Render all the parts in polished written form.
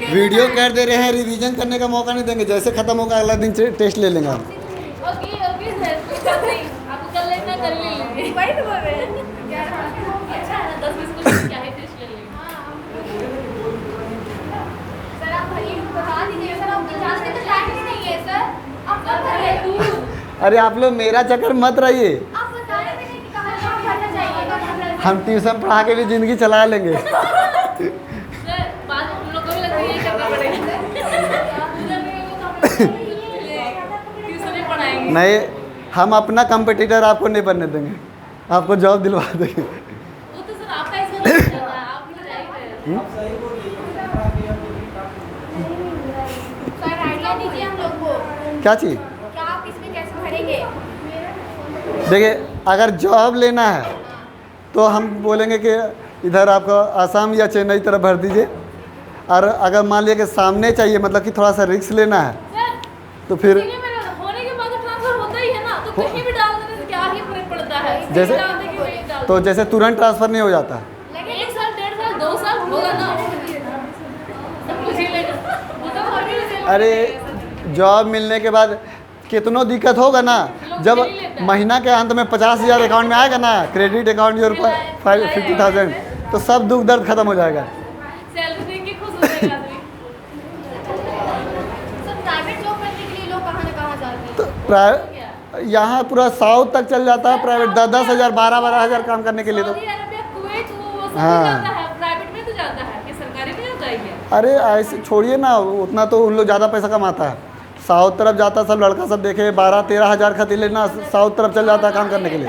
Video कर दे रहे हैं, रिवीजन करने का मौका नहीं देंगे। जैसे खत्म होगा अगला दिन टेस्ट ले लेंगे हम। ओके ओके सर, कोई बात नहीं, आपको कल लेना कर लेंगे। वही तो बोल रहे हैं। अच्छा है ना, 10-20 क्वेश्चन क्या है, टेस्ट ले लेंगे। सर आप ये बता दीजिए सर, आपकी जांच में तो टाइम ही नहीं है सर, आप कब भरेंगे? अरे आप लोग मेरा चक्कर मत रहिए, आप बता रहे थे कि कहाँ कहाँ भरना चाहिए। हम ट्यूशन पढ़ा के भी जिंदगी चला लेंगे। सर बात हम लोग को भी लगता है यही करना पड़ेगा। ट्यूशन ही पढ़ाएंगे। नहीं, हम अपना कंपटीटर आपको नहीं बनने देंगे, आपको जॉब दिलवा देंगे। वो तो सर आपका इसमें लग जाता है, आप नहीं जाएंगे। सर आइडिया दीजिए हम लोग को, क्या चीज़? क्या आप इसमें कैसे भरेंगे? देखिए, अगर जॉब लेना है तो हम बोलेंगे कि इधर आपको आसाम या चेन्नई तरफ भर दीजिए, और अगर मान लिया कि सामने चाहिए, मतलब कि थोड़ा सा रिस्क लेना है, सर तो फिर होने के बाद तो ट्रांसफर होता ही है ना, तो कहीं भी डाल देने से क्या ही फर्क पड़ता है। जैसे- डाल दे कि नहीं डाल दे। तो जैसे तुरंत ट्रांसफ़र नहीं हो जाता। लेकिन 1 साल 1.5 साल 2 साल होगा ना, सब कुछ ही लेगा। वो तो और भी लेगा। अरे जॉब मिलने के बाद कितनों दिक्कत होगा ना, जब महीना के अंत में 50,000 अकाउंट में आएगा ना, क्रेडिट अकाउंट योर 50,000, तो सब दुख दर्द खत्म हो जाएगा। सैलरी देख के खुश हो जाएगा आदमी। सर प्राइवेट जॉब करने के लिए लोग कहाँ न कहाँ जाते हैं? तो यहाँ पूरा साउथ तक चल जाता है प्राइवेट, 10,000 12,000 काम करने के लिए। तो सऊदी अरबिया, कुवैत, वो सब हाँ। जाता है, प्राइवेट में तो जाता है, कि सरकारी में जाता है क्या? अरे ऐसे छोड़िए ना, उतना तो उन लोग ज़्यादा पैसा कमाता है। साउथ तरफ जाता है सब लड़का, सब देखे 12-13 हज़ार खती लेना, साउथ तरफ चल जाता है काम करने के लिए।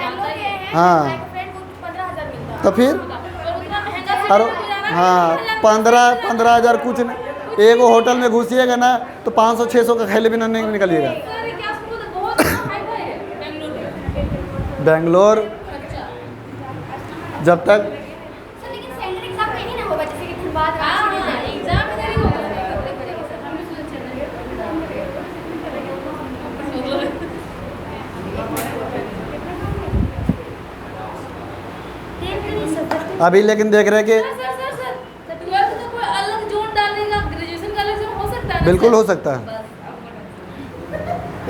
हाँ। तो फिर और हाँ, 15 हज़ार कुछ नहीं, एक होटल में घुसिएगा ना तो 500-600 का खेले बिना नहीं निकलिएगा। बेंगलोर जब तक अभी लेकिन देख रहे हैं कि बिल्कुल हो सकता है।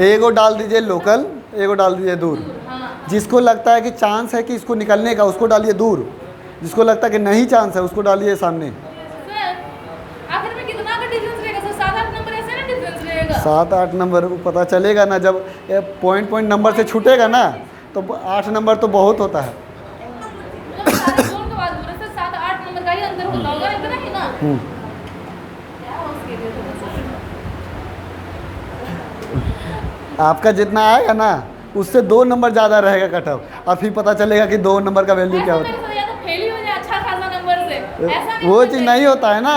एगो डाल दीजिए लोकल, एगो डाल दीजिए दूर। जिसको लगता है कि चांस है कि इसको निकलने का, उसको डालिए दूर। जिसको लगता है कि नहीं चांस है, उसको डालिए सामने। 7-8 नंबर पता चलेगा ना, जब पॉइंट नंबर से छूटेगा ना, तो 8 नंबर तो बहुत होता है। आपका जितना आएगा ना, उससे 2 नंबर ज़्यादा रहेगा कट ऑफ, और फिर पता चलेगा कि 2 नंबर का वैल्यू क्या होता है। वो चीज़ नहीं होता है ना,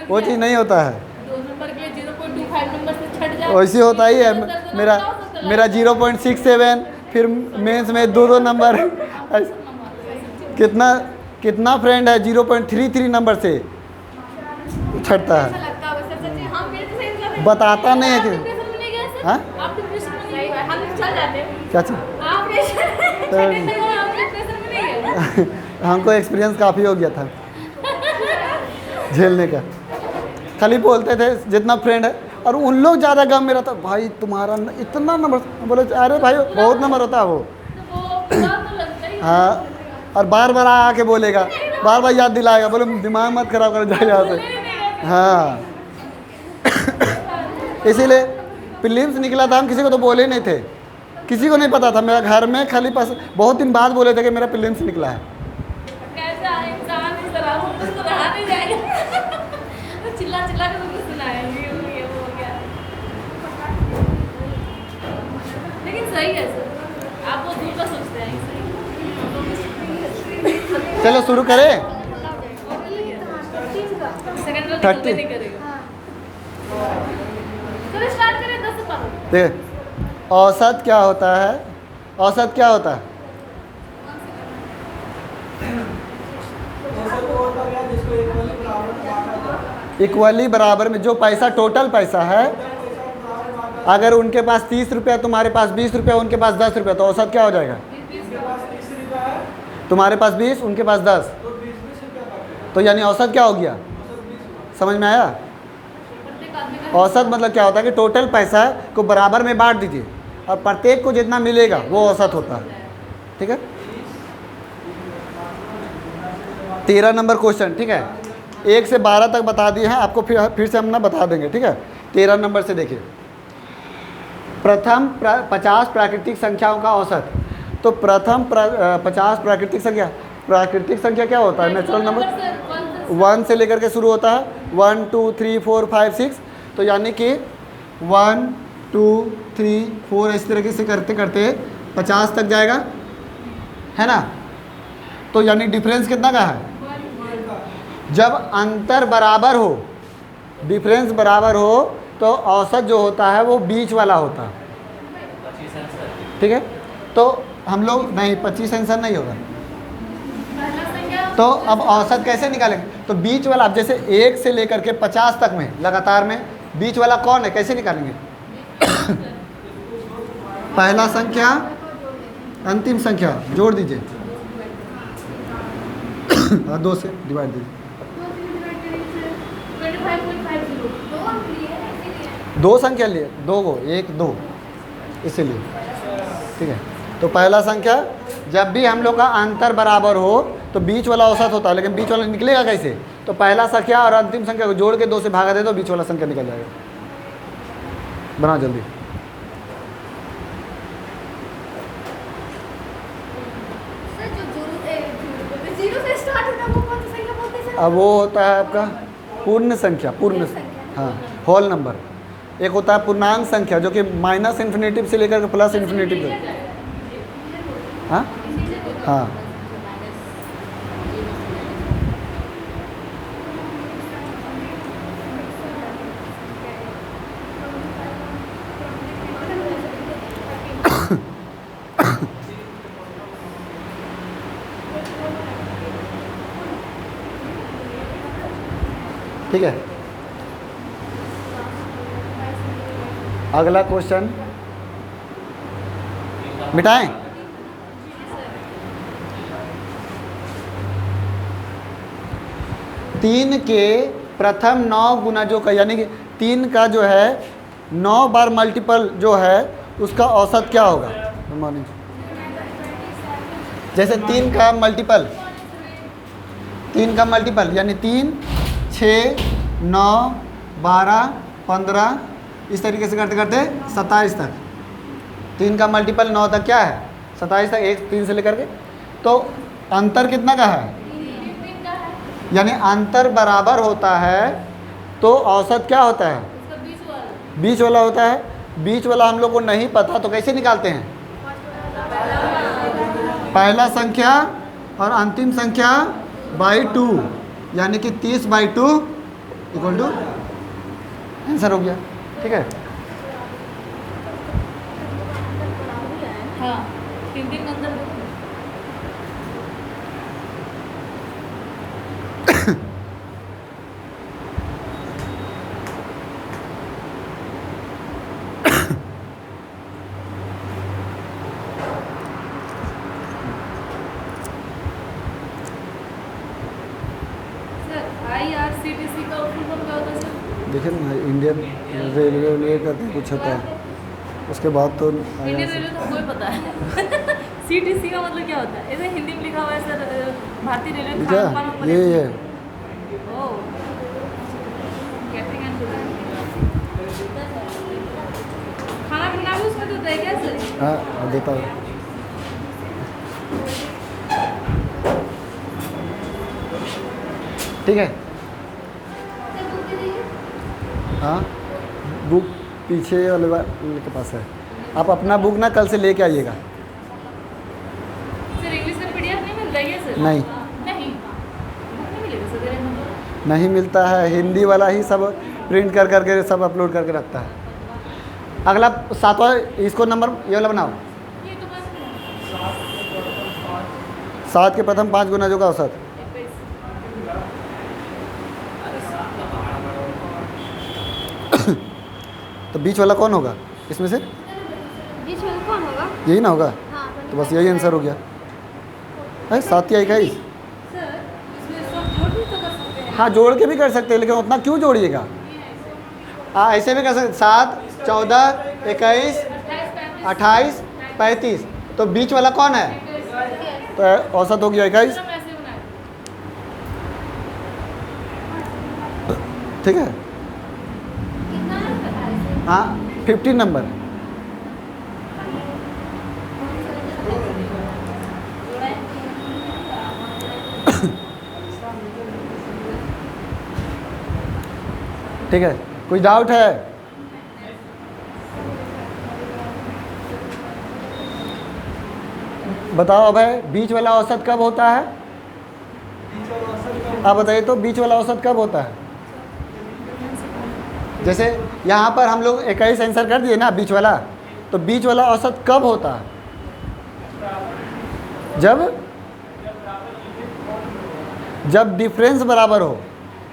वो चीज़ नहीं होता है, वैसे होता ही है। मेरा 0.67, फिर मेंस में 2 नंबर। कितना फ्रेंड है 0.33 नंबर से छटता है, बताता नहीं है कि हाँ क्या चीज़। हमको एक्सपीरियंस काफ़ी हो गया था झेलने का। खाली बोलते थे जितना फ्रेंड है, और उन लोग ज़्यादा गम में रहता, भाई तुम्हारा इतना नंबर, बोले अरे भाई बहुत नंबर होता है वो। हाँ, और बार बार आके बोलेगा, बार बार याद दिलाएगा, बोले दिमाग मत खराब कर, जाए यहाँ से। हाँ इसीलिए प्रीलिम्स निकला था, हम किसी को तो बोले नहीं थे, किसी को नहीं पता था। मेरा घर में खाली पास बहुत दिन बाद बोले थे कि मेरा प्रीलिम्स निकला है। चिल्ला के तुमने सुनाया, ये हो गया। लेकिन सही है सर, आप वो दूर का सोचते हैं। चलो शुरू करें। 30 नहीं करेगा। चलो स्टार्ट करें 10 से 12। देख, औसत क्या होता है? औसत क्या होता है? इक्वली बराबर में जो पैसा टोटल पैसा है, अगर उनके पास 30 रुपया, तुम्हारे पास 20 रुपया, उनके पास 10 रुपया, तो औसत क्या हो जाएगा? तुम्हारे पास 20, उनके पास 10, तो यानी औसत क्या हो गया? समझ में आया? औसत मतलब क्या होता है कि टोटल पैसा को बराबर में बांट दीजिए और प्रत्येक को जितना मिलेगा वो औसत होता है। ठीक है, 13 नंबर क्वेश्चन। ठीक है, 1 से 12 तक बता दिए हैं आपको, फिर से हम ना बता देंगे। ठीक है, 13 नंबर से देखिए, प्रथम 50 प्राकृतिक संख्याओं का औसत। तो प्रथम 50 प्राकृतिक संख्या क्या होता है? नेचुरल नंबर 1 से लेकर के शुरू होता है, 1 2 3 4 5 6। तो यानी कि 1 2 3 4 इस तरीके से करते करते 50 तक जाएगा, है ना? तो यानी डिफरेंस कितना का है? जब अंतर बराबर हो, डिफरेंस बराबर हो, तो औसत जो होता है वो बीच वाला होता है। ठीक है, तो हम लोग नहीं 25 आंसर नहीं होगा। तो अब औसत कैसे निकालेंगे? तो बीच वाला, अब जैसे 1 से लेकर के 50 तक में लगातार में बीच वाला कौन है, कैसे निकालेंगे? पहला संख्या अंतिम संख्या जोड़ दीजिए और 2 से डिवाइड दीजिए। 2 संख्या लिए, 2 को 1 2 इसीलिए। ठीक है, तो पहला संख्या जब भी हम लोग का अंतर बराबर हो तो बीच वाला औसत होता है, लेकिन बीच वाला निकलेगा कैसे? तो पहला संख्या और अंतिम संख्या को जोड़ के 2 से भागा दे तो बीच वाला संख्या निकल जाएगा। बनाओ जल्दी। अब वो होता है आपका पूर्ण संख्या, हाँ, होल नंबर। एक होता है पूर्णांक संख्या जो कि माइनस इन्फिनेटिव से लेकर के प्लस इन्फिनेटिव तक। हाँ हाँ, ठीक है। अगला क्वेश्चन मिटाएं। तीन के प्रथम 9 गुना जो का, यानी कि 3 का जो है 9 बार मल्टीपल जो है उसका औसत क्या होगा? Good morning. जैसे 3 का मल्टीपल यानी 3 6 9 12 15 इस तरीके से करते करते 27 तक। 3 का मल्टीपल 9 तक क्या है? 27 तक, 1 3 से लेकर के। तो अंतर कितना का है? यानी अंतर बराबर होता है तो औसत क्या होता है? बीच वाला होता है। बीच वाला हम लोग को नहीं पता तो कैसे निकालते हैं? पहला संख्या और अंतिम संख्या बाई 2, यानी कि 30/2 इक्वल टू आंसर हो गया। ठीक है, हाँ, 3 अंदर IRCTC का फुल फॉर्म क्या होता है सर? देखिए ना, इंडियन रेलवे करके कुछ होता है, उसके बाद तो इंडियन रेलवे तो कोई पता है। CTC का मतलब क्या होता है? इधर हिंदी में लिखा हुआ है सर, भारतीय रेलवे क्या खान ये है? ओह, कैटरिंग एंड खाना पीना भी उसमें होता है क्या सर? हाँ देता हूँ। ठीक है, हाँ, बुक पीछे वाले के पास है। आप अपना बुक ना कल से लेके आइएगा। सर इंग्लिश में PDF नहीं मिलता है सर? नहीं, नहीं मिलेगा सर मेरे नंबर? नहीं मिलता है। हिंदी वाला ही सब प्रिंट कर करके सब अपलोड करके रखता है। अगला 7वां, इसको नंबर ये वाला बनाओ। ये तो बस 7 के प्रथम 5 गुना जो का औसत। तो बीच वाला कौन होगा इसमें से? बीच में कौन होगा? यही ना होगा? हाँ तो बस यही आंसर हो गया है, 7 या 21। सर इसमें सब जोड़ भी तो कर सकते हैं। हाँ जोड़ के भी कर सकते हैं, लेकिन उतना क्यों जोड़िएगा? हाँ ऐसे भी कर सकते, 7, 14, 21, 28, 35। तो बीच वाला कौन है? तो औसत हो गया 21। ठीक है, कितना पता है? हाँ 15 नंबर। ठीक है, कोई डाउट है? बताओ भाई, बीच वाला औसत कब होता है? आप बताइए तो, बीच वाला औसत कब होता है? जैसे यहाँ पर हम लोग 21 आंसर कर दिए ना बीच वाला, तो बीच वाला औसत कब होता है? जब डिफरेंस बराबर हो।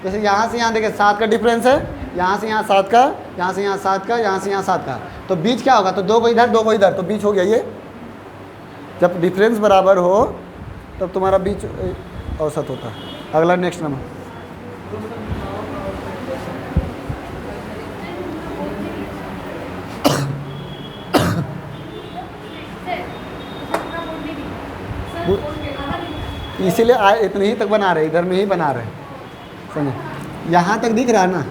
जैसे यहाँ से यहाँ देखिए 7 का डिफरेंस है, यहाँ से यहाँ 7 का, यहाँ से यहाँ 7 का, यहाँ से यहाँ 7 का, तो बीच क्या होगा? तो 2 को इधर 2 को इधर, तो बीच हो गया ये। जब डिफरेंस बराबर हो तब तुम्हारा बीच औसत होता है। अगला नेक्स्ट नंबर। इसीलिए इतने ही तक बना रहे, इधर में ही बना रहे, समझे? यहाँ तक दिख रहा है ना?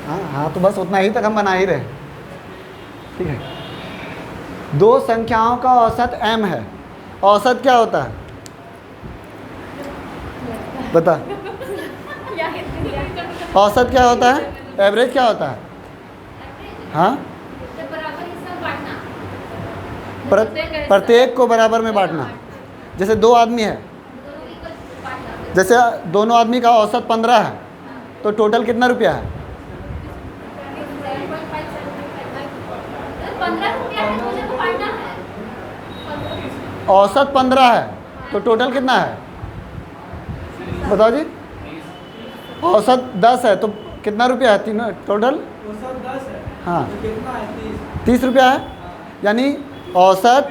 हाँ हाँ, तो बस उतना ही तक हम बना ही रहे। ठीक है, 2 संख्याओं का औसत m है। औसत क्या होता है? बता, औसत क्या होता है? एवरेज क्या होता है? हाँ, प्रत्येक को बराबर में बांटना। जैसे 2 आदमी है, जैसे दोनों आदमी का औसत 15 है, तो टोटल कितना रुपया है? 15 रुपया है, मुझे तो पढ़ना है। औसत 15 है, तो टोटल कितना है? बताओ जी। औसत 10 है, तो कितना रुपया है तीनों टोटल? औसत 10 है। हाँ, तो कितना है? 30 रुपया है। यानी औसत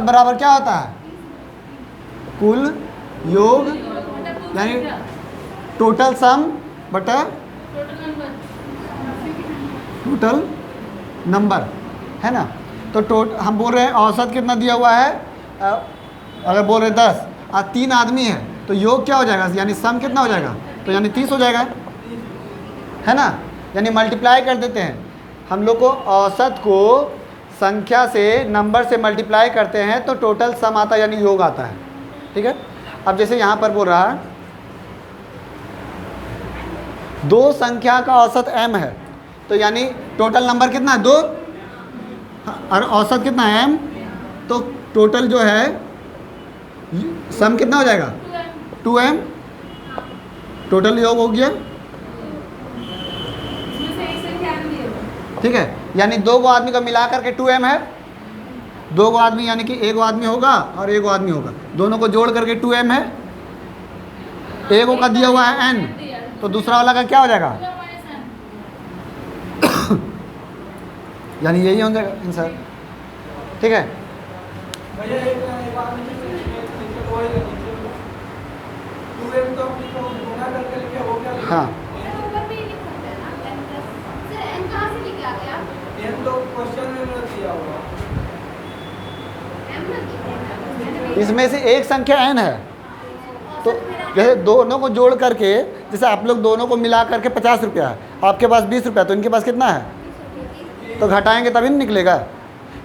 बराबर क्या होता है? कुल योग यानी टोटल सम बटा टोटल नंबर, है ना? तो हम बोल रहे हैं औसत कितना दिया हुआ है? अगर बोल रहे 10 और 3 आदमी है, तो योग क्या हो जाएगा? यानी सम कितना हो जाएगा? तो यानी 30 हो जाएगा, है ना? यानी मल्टीप्लाई कर देते हैं हम लोग को। औसत को संख्या से, नंबर से मल्टीप्लाई करते हैं तो टोटल सम आता है, यानी योग आता है। ठीक है, अब जैसे यहाँ पर बोल रहा है 2 संख्या का औसत m है, तो यानी टोटल नंबर कितना है? 2 और औसत कितना है? m। तो टोटल जो है सम कितना हो जाएगा? 2m। टोटल योग हो गया। ठीक है, यानी 2 गो आदमी का मिला करके 2m है। 2 गो आदमी यानी कि 1 आदमी होगा और 1 आदमी होगा, दोनों को जोड़ करके 2m है। 1 का दिया हुआ है n, तो दूसरा वाला का क्या हो जाएगा? यानी यही हो जाएगा आंसर। ठीक है, भैया एक बात नीचे वही नीचे 2m तो गुना करके लिखे हो क्या? हाँ n तो क्वेश्चन में दिया हुआ, इसमें से एक संख्या n है, तो जैसे दोनों को जोड़ करके, जैसे आप लोग दोनों को मिला करके 50 रुपया है, आपके पास 20 रुपया, तो इनके पास कितना है? तो घटाएंगे तभी नहीं निकलेगा।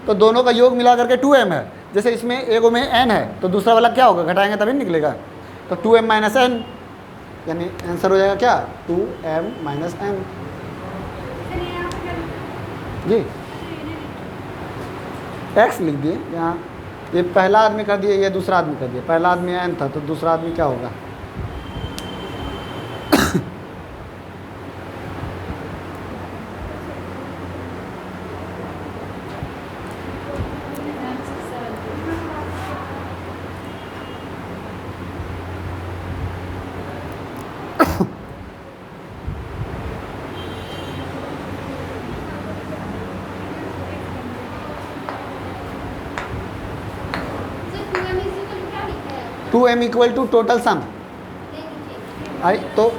तो दोनों का योग मिला करके 2m है। जैसे इसमें एगो में n है, तो दूसरा वाला क्या होगा? घटाएंगे तभी नहीं निकलेगा। तो 2m माइनस n, यानी आंसर हो जाएगा क्या? 2m minus n। जी x लिख दिए यहाँ, ये पहला आदमी कर दिए, ये दूसरा आदमी कर दिया। पहला आदमी n था, तो दूसरा आदमी क्या होगा? 2m equal to total sum. तो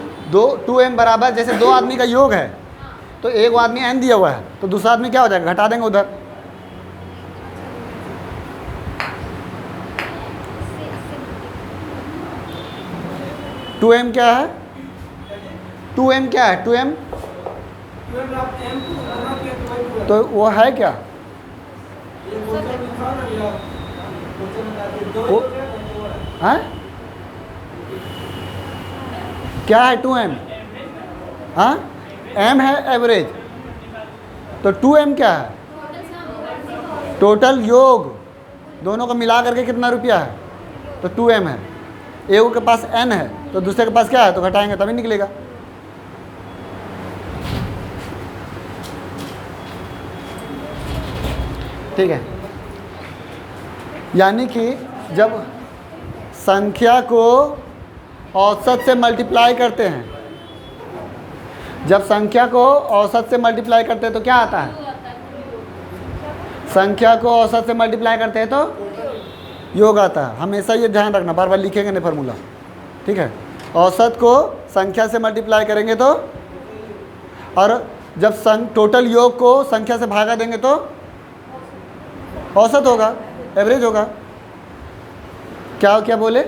2m बराबर जैसे दो आदमी का योग है तो एक आदमी n दिया हुआ है तो दूसरा आदमी क्या हो जाएगा, घटा देंगे उधर। टू एम क्या है, 2m क्या है, 2m फिर आप एम को गुना किया तो वही हुआ। तो वो है क्या, ये क्वेश्चन लिखा ना या क्वेश्चन बता दिए दो वो है क्या है 2m, हाँ m है एवरेज, तो 2m क्या है, टोटल योग दोनों को मिला करके कितना रुपया है, तो 2m है। एक के पास n है तो दूसरे के पास क्या है, तो घटाएंगे तभी निकलेगा। ठीक है, यानी कि जब संख्या को औसत से मल्टीप्लाई करते हैं, जब संख्या को औसत से मल्टीप्लाई करते हैं तो क्या आता है, संख्या को औसत से मल्टीप्लाई करते हैं तो योग आता है। हमेशा ये ध्यान रखना, बार बार लिखेंगे नहीं फार्मूला, ठीक है। औसत को संख्या से मल्टीप्लाई करेंगे तो, और जब टोटल योग को संख्या से भागा देंगे तो औसत होगा, एवरेज होगा। क्या क्या बोले,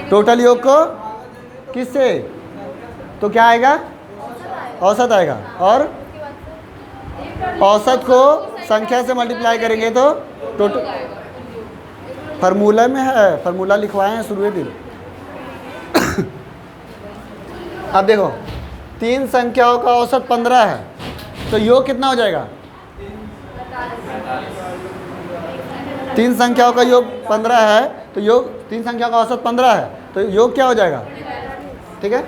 टोटल योग को किससे, तो क्या आएगा, औसत आएगा, और औसत को संख्या से मल्टीप्लाई करेंगे तो टोटल, फार्मूला में है, फार्मूला लिखवाए हैं शुरू दिन। अब देखो 3 संख्याओं का औसत 15 है तो योग कितना हो जाएगा, 3 संख्याओं का योग 15 है तो योग 3 संख्याओं का औसत 15 है तो योग क्या हो जाएगा, ठीक है।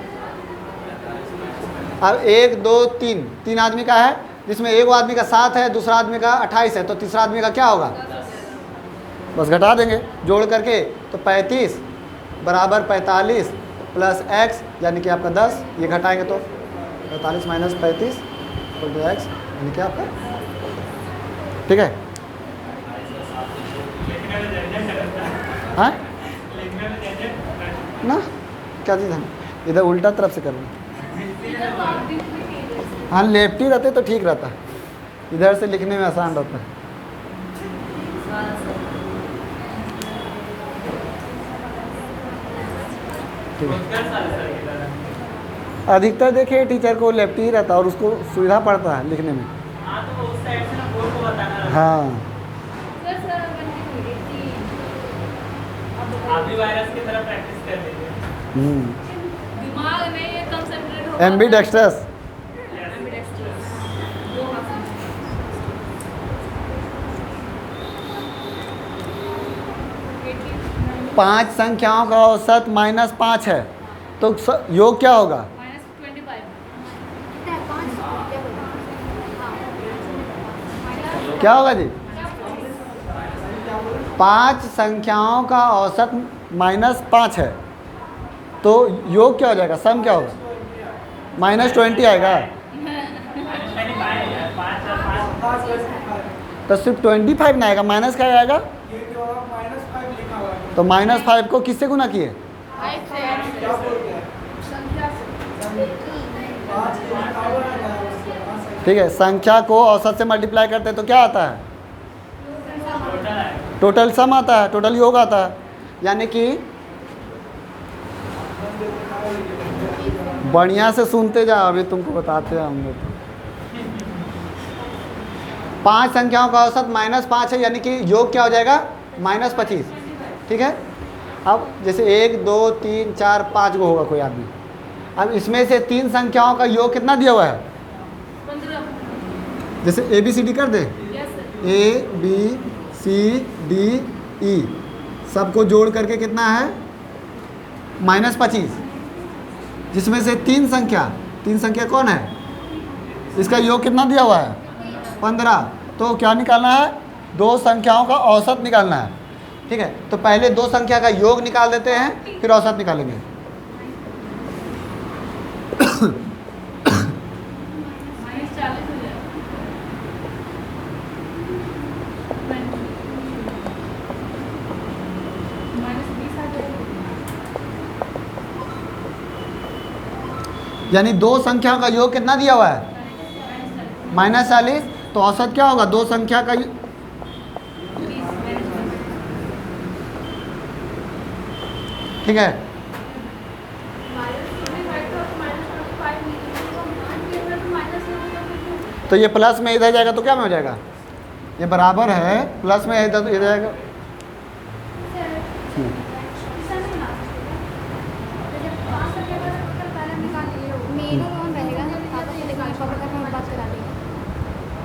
अब 1 2 3 3 आदमी का है जिसमें एक आदमी का 7 है, दूसरा आदमी का 28 है, तो तीसरा आदमी का क्या होगा, बस घटा देंगे जोड़ करके, तो 35 बराबर 45 प्लस x यानी कि आपका 10, ये घटाएंगे तो 45 माइनस 35 तो x यानी कि आपका, ठीक है। हाँ ना, क्या चीज़ है, इधर उल्टा तरफ से करना, हाँ लेफ्टी रहते तो ठीक रहता, इधर से लिखने में आसान रहता है। ठीक है, अधिकतर देखिए टीचर को लेफ्टी ही रहता और उसको सुविधा पड़ता है लिखने में। हाँ वायरस की तरह प्रैक्टिस कर लीजिए, दिमाग में ये कंसंट्रेट होगा, एम्बी डेक्स्ट्रस। 5 संख्याओं का औसत -5 है तो योग क्या होगा, -25, क्या होगा जी, 5 संख्याओं का औसत -5 है तो योग क्या हो जाएगा, सम क्या होगा, -20 आएगा, तो सिर्फ 25 ना आएगा, माइनस क्या आएगा, ये जो आप -5 लिखा हुआ है तो -5 को किससे गुना किए, क्या बोलते हैं, संख्या से 5 के लिखा हुआ है ना, उससे 5 ठीक है। संख्या को औसत से मल्टीप्लाई करते हैं तो क्या आता है, टोटल सम आता है, टोटल योग आता है। यानी कि बढ़िया से सुनते जाओ, अभी तुमको बताते हैं हम लोग। 5 संख्याओं का औसत -5 है यानी कि योग क्या हो जाएगा, -25, ठीक है। अब जैसे 1 2 3 4 5 को होगा कोई आदमी, अब इसमें से 3 संख्याओं का योग कितना दिया हुआ है, 15, जैसे ABCD कर दे, यस सर, ABCD E सबको जोड़ करके कितना है, -25, जिसमें से 3 संख्या कौन है, इसका योग कितना दिया हुआ है, 15। तो क्या निकालना है, 2 संख्याओं का औसत निकालना है, ठीक है। तो पहले 2 संख्या का योग निकाल देते हैं फिर औसत निकालेंगे। -40 हो जाएगा, यानी दो संख्याओं का योग कितना दिया हुआ है? -40। तो औसत क्या होगा? दो संख्या का ठीक है। तो ये प्लस में इधर जाएगा तो क्या में हो जाएगा? ये बराबर है, प्लस में इधर जाएगा।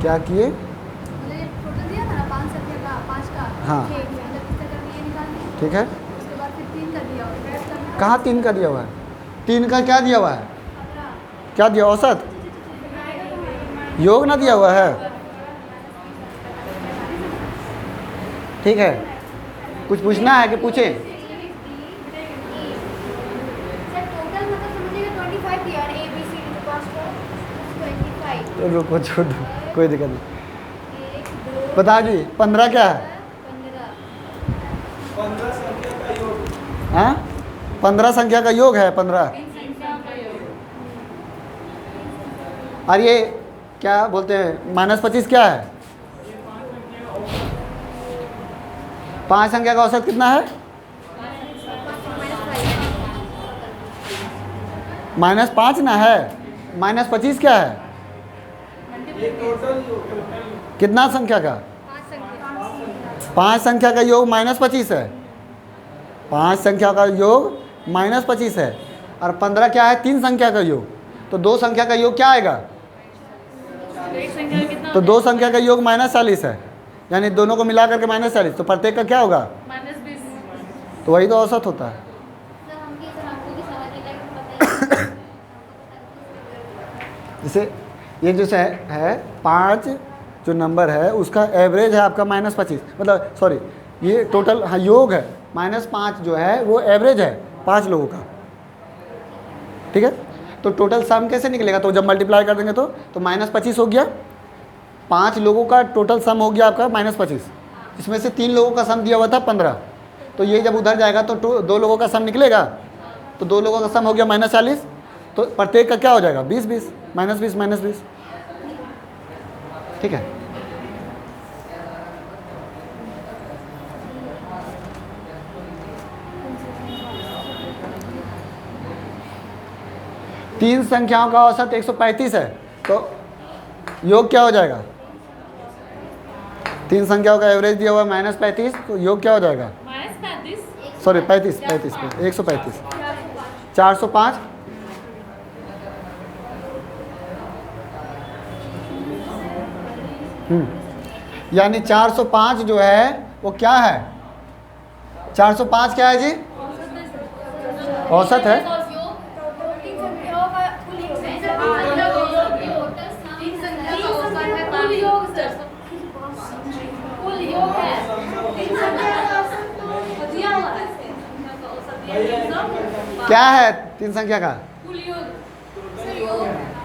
क्या किए? हाँ ठीक है। कहाँ 3 का दिया हुआ है? 3 का क्या दिया हुआ है? क्या दिया? औसत योग ना दिया हुआ है। ठीक है, कुछ पूछना है कि पूछे? तो रुको, छोड़ दो, कोई दिक्कत नहीं। बता जी 15 क्या है? 15 संख्या का योग। हाँ 15 संख्या का योग है 15। और ये क्या बोलते हैं? -25 क्या है? 5 संख्या का औसत कितना है? -5 ना है। -25 क्या है? ये टोटल योग कितना संख्या का? 5 संख्या का योग -25 है। 5 संख्या का योग -25 है। और 15 क्या है? 3 संख्या का योग। तो दो संख्या का योग क्या आएगा? तो दो संख्या का योग -40 है, यानी दोनों को मिला करके -40। तो प्रत्येक का क्या होगा? -20। तो वही तो औसत होता है। जैसे ये जो है 5 जो नंबर है उसका एवरेज है आपका -25, मतलब सॉरी ये टोटल हाँ योग है। -5 जो है वो एवरेज है 5 लोगों का। ठीक है, तो टोटल सम कैसे निकलेगा? तो जब मल्टीप्लाई कर देंगे तो -25 हो गया। 5 लोगों का टोटल सम हो गया आपका -25। इसमें से 3 लोगों का सम दिया हुआ था 15। तो ये जब उधर जाएगा तो 2 लोगों का सम निकलेगा। तो 2 लोगों का सम हो गया -40। तो प्रत्येक का क्या हो जाएगा? 20-20 -20 ठीक है। तीन संख्याओं का औसत 135 है। तो योग क्या हो जाएगा? 3 संख्याओं का एवरेज दिया हुआ है -35। तो योग क्या हो जाएगा? सॉरी 35 135 405। यानी 405 जो है वो क्या है? 405 क्या है जी? औसत है। क्या है 3 संख्या का?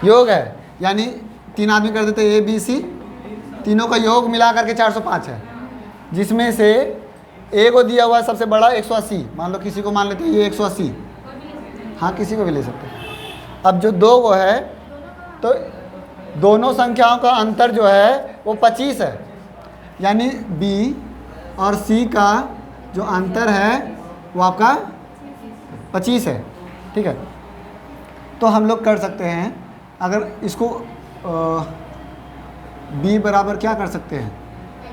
योग है, यानी 3 आदमी कर देते ए बी सी, तीनों का योग मिला करके 405 है। जिसमें से ए को दिया हुआ है सबसे बड़ा 180। मान लो किसी को मान लेते हैं ये 180। हाँ किसी को भी ले सकते हैं। अब जो 2 को है तो दोनों संख्याओं का अंतर जो है वो 25 है, यानी बी और सी का जो अंतर है वो आपका 25 है। ठीक है, तो हम लोग कर सकते हैं अगर इसको बी बराबर क्या कर सकते हैं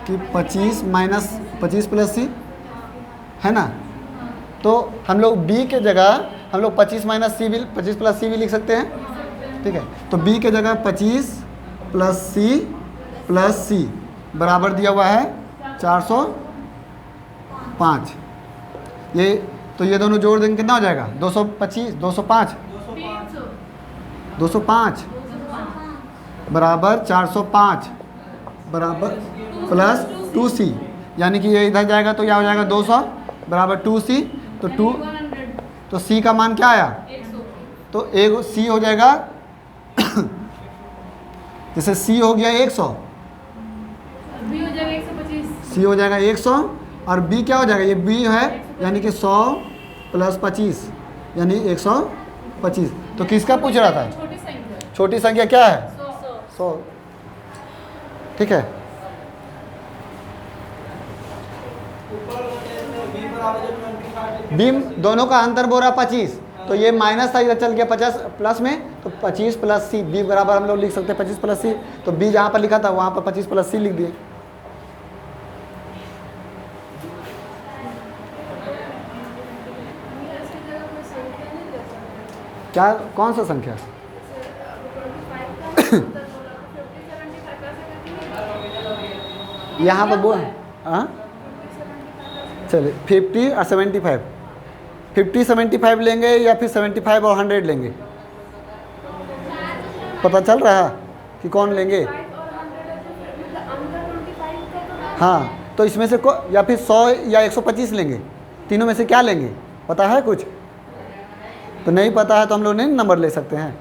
कि 25 माइनस 25 प्लस सी है ना। तो हम लोग बी के जगह हम लोग 25 माइनस सी भी 25 प्लस सी भी लिख सकते हैं। ठीक है, तो बी के जगह 25 प्लस सी बराबर दिया हुआ है 405। ये तो ये दोनों जोड़ देंगे कितना हो जाएगा? 205 बराबर 405 बराबर प्लस 2c, यानी कि ये इधर जाएगा तो क्या हो जाएगा? 200 बराबर 2c। तो c का मान क्या आया? तो एक c हो जाएगा जैसे c हो गया 100, c हो जाएगा 100 और b क्या हो जाएगा? ये b है, यानी कि 100 प्लस 25 यानी 125। तो किसका पूछ रहा था? छोटी संख्या क्या है? 100 100। ठीक है, बी बराबर 25 बीम दोनों का अंतर बोल रहा 25, तो ये माइनस था, इधर चल गया 50 प्लस में, तो 25 प्लस सी, बी बराबर हम लोग लिख सकते हैं 25 प्लस सी, तो बी जहाँ पर लिखा था वहाँ पर 25 प्लस सी लिख दिए। क्या, कौन सा संख्या? यहाँ पर बोल, हाँ चलिए 50 और 75, 50 75 लेंगे या फिर 75 और 100 लेंगे? पता चल रहा कि कौन लेंगे? हाँ, तो इसमें से या फिर 100 या 125 लेंगे, तीनों में से क्या लेंगे? पता है कुछ? तो नहीं पता है तो हम लोग नहीं नंबर ले सकते हैं।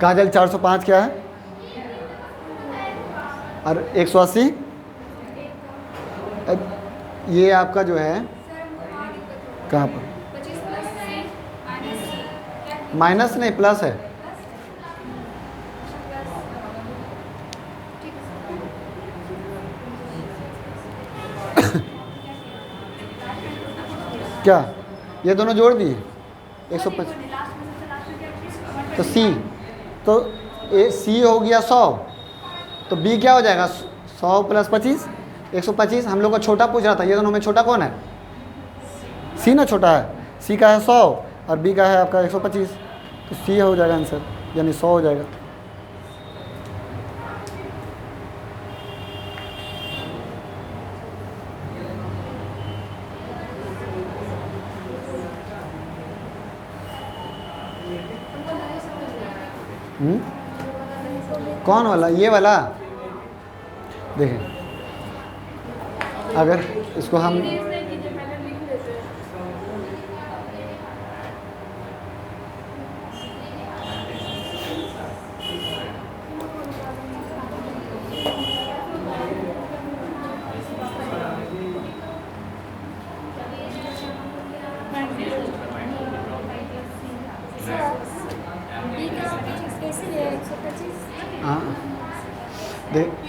काजल 405 क्या है? और 180? ये आपका जो है कहाँ पर? माइनस नहीं, प्लस है। क्या ये दोनों जोड़ दिए 125, तो सी, तो ए सी हो गया 100, तो बी क्या हो जाएगा? 100 प्लस 25 125। हम लोग को छोटा पूछ रहा था, ये दोनों में छोटा कौन है? सी ना छोटा है, सी का है 100 और बी का है आपका 125, तो सी हो जाएगा आंसर, यानी 100 हो जाएगा। कौन वाला? ये वाला देखें, अगर इसको हम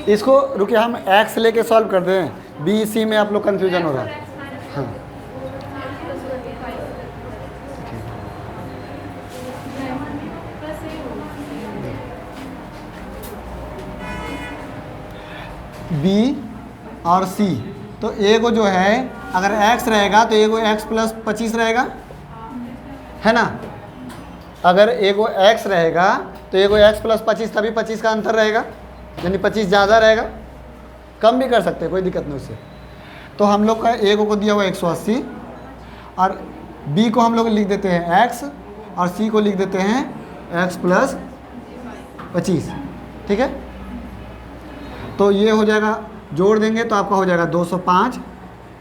इसको रुकिए, हम एक्स लेके सॉल्व कर दें, बी सी में आप लोग कन्फ्यूजन हो रहा है। हाँ बी और सी, तो ए को जो है अगर x रहेगा तो ए को x प्लस 25 रहेगा, है ना? अगर ए को x रहेगा तो ए को x प्लस 25, तभी 25 का अंतर रहेगा, यानी 25 ज़्यादा रहेगा, कम भी कर सकते हैं, कोई दिक्कत नहीं उससे। तो हम लोग का ए को दिया हुआ 180 और बी को हम लोग लिख देते हैं x और सी को लिख देते हैं x प्लस 25, ठीक है? तो ये हो जाएगा, जोड़ देंगे तो आपका हो जाएगा 205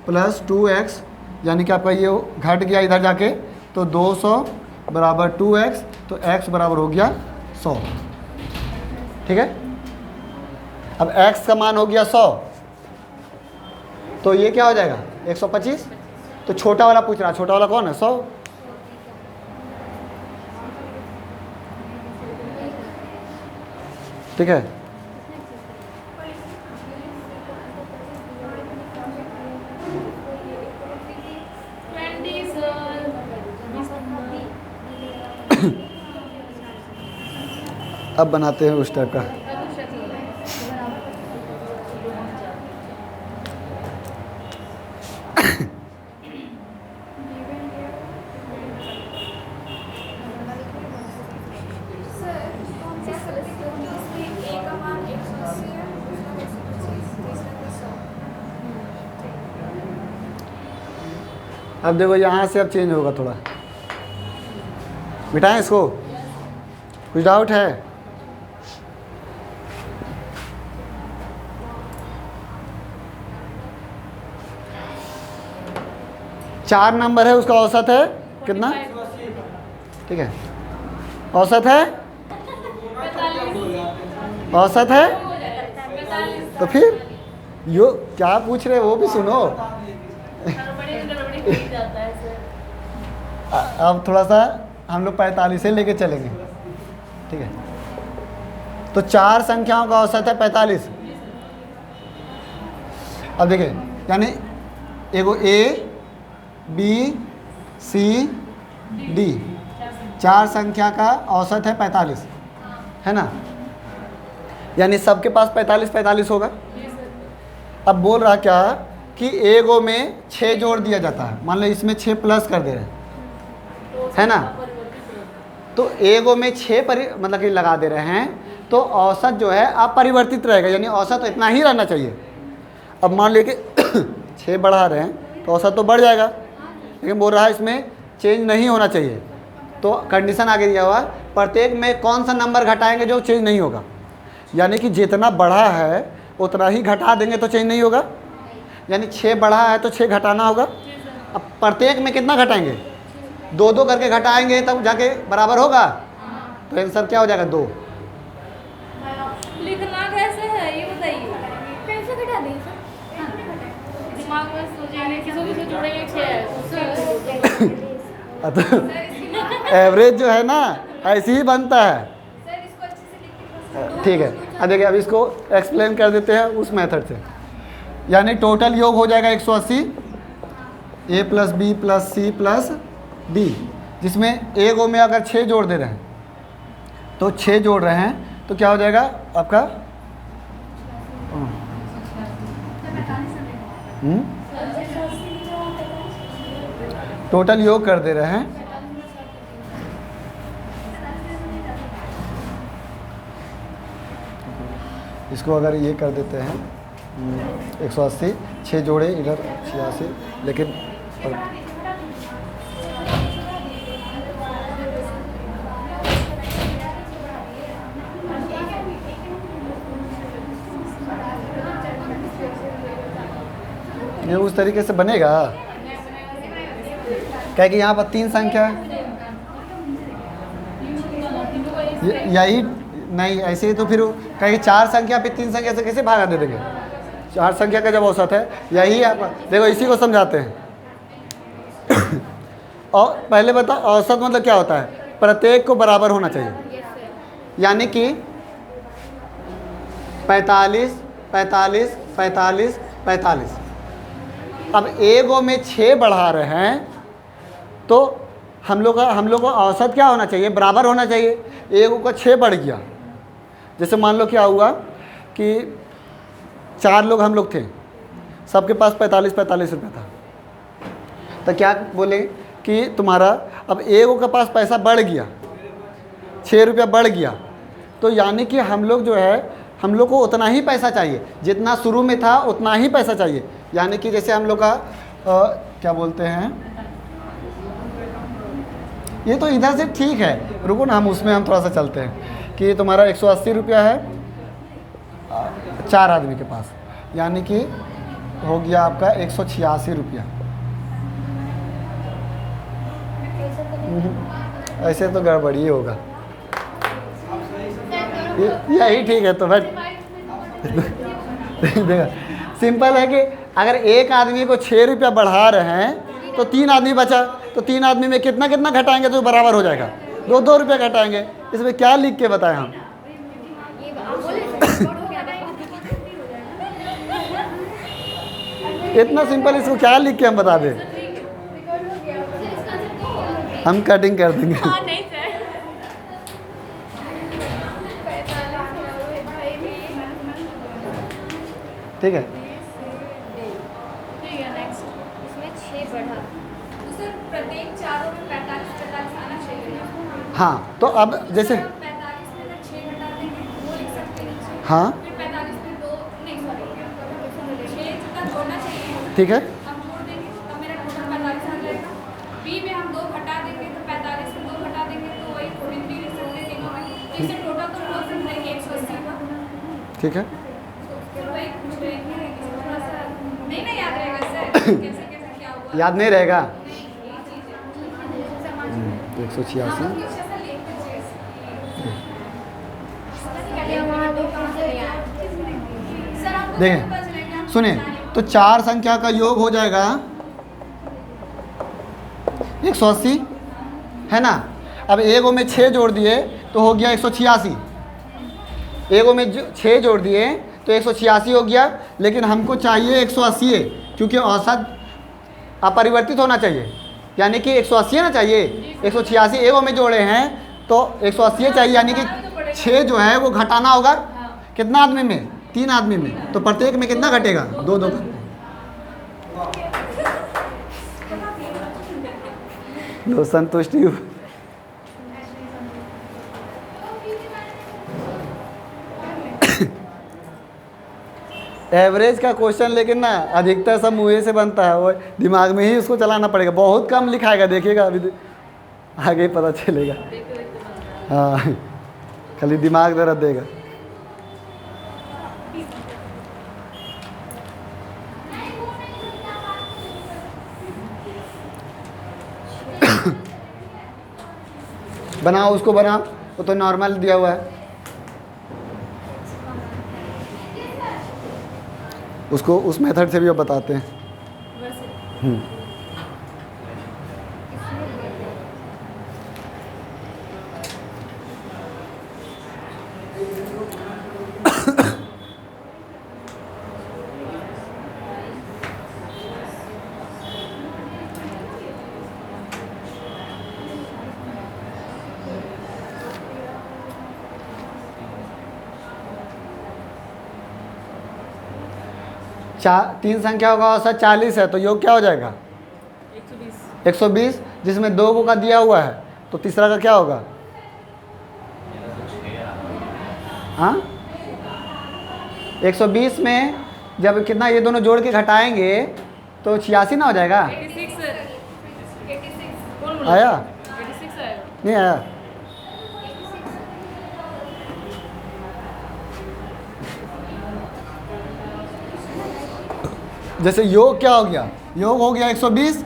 प्लस 2x, यानी कि आपका ये घट गया इधर जाके, तो 200 बराबर 2x, तो x बराबर हो गया 100, ठीक है? अब x का मान हो गया 100, तो ये क्या हो जाएगा 125, तो छोटा वाला पूछ रहा है, छोटा वाला कौन है? 100। ठीक है, अब बनाते हैं उस टाइप का। अब देखो यहाँ से अब चेंज होगा थोड़ा, मिटाएं इसको, कुछ डाउट है? चार नंबर है, उसका औसत है कितना? ठीक है, औसत है औसत है, हो जाता है 45। तो फिर यो क्या पूछ रहे हो वो भी सुनो। गड़बड़ी में गड़बड़ी हो ही जाता है सर। अब थोड़ा सा हम लोग 45 से लेके चलेंगे, ठीक है। तो 4 संख्याओं का औसत है 45। अब देखिए, यानी एगो ए बी सी डी, 4 संख्या का औसत है 45, है ना। यानी सबके पास 45 होगा। अब बोल रहा क्या कि एगो में 6 जोड़ दिया जाता है, मान लो इसमें 6 प्लस कर दे रहे हैं, है ना। तो एगो में 6 मतलब कि लगा दे रहे हैं, तो औसत जो है अपरिवर्तित रहेगा, यानी औसत तो इतना ही रहना चाहिए। अब मान लीजिए कि 6 बढ़ा रहे हैं तो औसत तो बढ़ जाएगा, लेकिन बोल रहा है इसमें चेंज नहीं होना चाहिए। तो कंडीशन आगे दिया हुआ, प्रत्येक में कौन सा नंबर घटाएंगे जो चेंज नहीं होगा, यानी कि जितना बढ़ा है उतना ही घटा देंगे तो चेंज नहीं होगा। यानी 6 बढ़ा है तो 6 घटाना होगा। अब प्रत्येक में कितना घटाएंगे, 2 करके घटाएंगे तब जाके बराबर होगा। तो आंसर क्या हो जाएगा, 2। लिखना कैसे है ये बताइए। कैसे घटा देंगे सर? दिमाग में सोचेंगे किसी से जोड़ेंगे 6 तो एवरेज जो है ना ऐसे ही बनता है, ठीक है। अब देखिए, अब इसको एक्सप्लेन कर देते हैं उस मेथड से। यानी टोटल योग हो जाएगा 180, A plus B plus C plus D, जिसमें ए गो में अगर 6 जोड़ दे रहे हैं तो 6 जोड़ रहे हैं तो क्या हो जाएगा आपका, टोटल योग कर दे रहे हैं। इसको अगर ये कर देते हैं 180, 6 जोड़े इधर 86, लेकिन ये उस तरीके से बनेगा, क्या कि यहाँ पर 3 संख्या है, यही नहीं ऐसे ही तो फिर कहीं 4 संख्या पे 3 संख्या से कैसे भागा दे देंगे। 4 संख्या का जब औसत है, यही आप देखो इसी को समझाते हैं। और पहले बताओ औसत मतलब क्या होता है, प्रत्येक को बराबर होना चाहिए, यानी कि 45 45 45 45। अब एगो में 6 बढ़ा रहे हैं तो हम लोग को औसत क्या होना चाहिए, बराबर होना चाहिए। एगो का 6 बढ़ गया, जैसे मान लो क्या हुआ कि 4 लोग हम लोग थे, सबके पास 45 रुपये था, तो क्या बोले कि तुम्हारा अब एगो के पास पैसा बढ़ गया, 6 रुपया बढ़ गया, तो यानी कि हम लोग जो है हम लोग को उतना ही पैसा चाहिए जितना शुरू में था, उतना ही पैसा चाहिए। यानी कि जैसे हम लोग का क्या बोलते हैं, ये तो इधर से ठीक है, रुको ना, हम थोड़ा सा चलते हैं कि तुम्हारा 180 रुपया है 4 आदमी के पास, यानी कि हो गया आपका 186 रुपया। ऐसे तो गड़बड़ी होगा, यही ठीक है। तो बट सिंपल है कि अगर एक आदमी को 6 रुपया बढ़ा रहे हैं तो 3 आदमी बचा, तो 3 आदमी में कितना कितना घटाएंगे तो बराबर हो जाएगा, 2 रुपया घटाएंगे। इसमें क्या लिख के बताएं हम, इतना सिंपल, इसको क्या लिख के हम बता दें, हम कटिंग कर देंगे। ठीक है, प्रत्येक चारों में 45 आना चाहिए। हाँ, तो अब जैसे 45 में अगर 6 घटा देंगे वो लिख सकते हैं। हाँ, फिर 45 में 2 नहीं सॉरी 6 जितना जोड़ना चाहिए, ठीक है, हम जोड़ देंगे तब मेरा टोटल 45 आ जाएगा। बी में हम 2 घटा देंगे तो 45 में 2 घटा देंगे तो वही 43 लिख सकते हैं तीनों में। तो इससे टोटल तो बहुत समझेंगे 180 का। ठीक है, फिर वही पूछ रहे हैं कि थोड़ा सा नहीं याद रहेगा सर, कैसे कैसे क्या हुआ याद नहीं रहेगा। 186 अच्छे से लिख दीजिए। देखें सुनिए, तो 4 संख्या का योग हो जाएगा 180, है ना। अब एगो में 6 जोड़ दिए तो हो गया 186, एगो में 6 जोड़ दिए तो 186 हो गया, लेकिन हमको चाहिए 180 है, क्योंकि औसत अपरिवर्तित होना चाहिए, यानी कि 180 ना चाहिए, 186 एगो में जोड़े हैं तो 180 चाहिए, यानी कि 6 जो है वो घटाना होगा कितना आदमी में, 3 आदमी में, तो प्रत्येक में कितना घटेगा, 2 2। लो संतुष्टि। एवरेज का क्वेश्चन लेकिन ना अधिकतर सब मुँह से बनता है, वो दिमाग में ही उसको चलाना पड़ेगा, बहुत कम लिखाएगा, देखिएगा अभी आगे ही पता चलेगा। हाँ, खाली दिमाग दर्द देगा। बनाओ उसको, बनाओ, वो तो नॉर्मल दिया हुआ है, उसको उस मेथड से भी अब बताते हैं। तीन संख्याओं का औसत 40 है, तो योग क्या हो जाएगा 120, जिसमें 2 का दिया हुआ है, तो तीसरा का क्या होगा, हाँ 120 में जब कितना ये दोनों जोड़ के घटाएंगे तो 86 ना हो जाएगा। 86 आया 86 आएगा। नहीं आया, जैसे योग क्या हो गया, योग हो गया 120,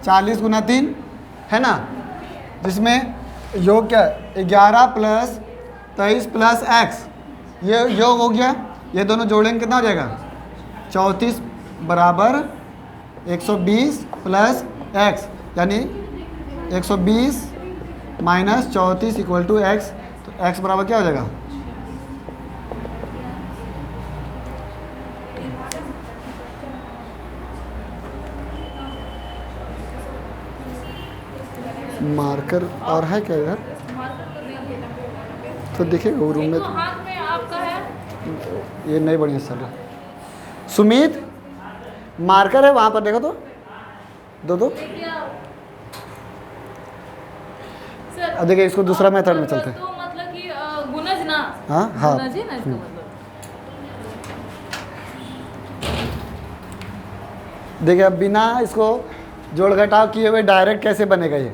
40 गुना 3, है ना, जिसमें योग क्या 11 प्लस 23 प्लस x, ये योग हो गया, ये दोनों जोड़ेंगे कितना हो जाएगा 34 बराबर 120 प्लस x, यानी 120 माइनस 34 इक्वल टू x, तो x बराबर क्या हो जाएगा, मार्कर और है क्या यार, तो देखिएगा वो रूम में, तो हाथ में आपका है, ये नहीं बढ़िया सर। सुमित मार्कर है वहाँ पर, देखो तो दो सर। अब देखिए इसको दूसरा मेथड में चलते हैं। तो मतलब कि गुणज ना, हाँ हाँ, गुणज है ना इसका मतलब। देखिए अब बिना इसको जोड़ घटाव किए हुए डायरेक्ट कैसे बनेगा ये,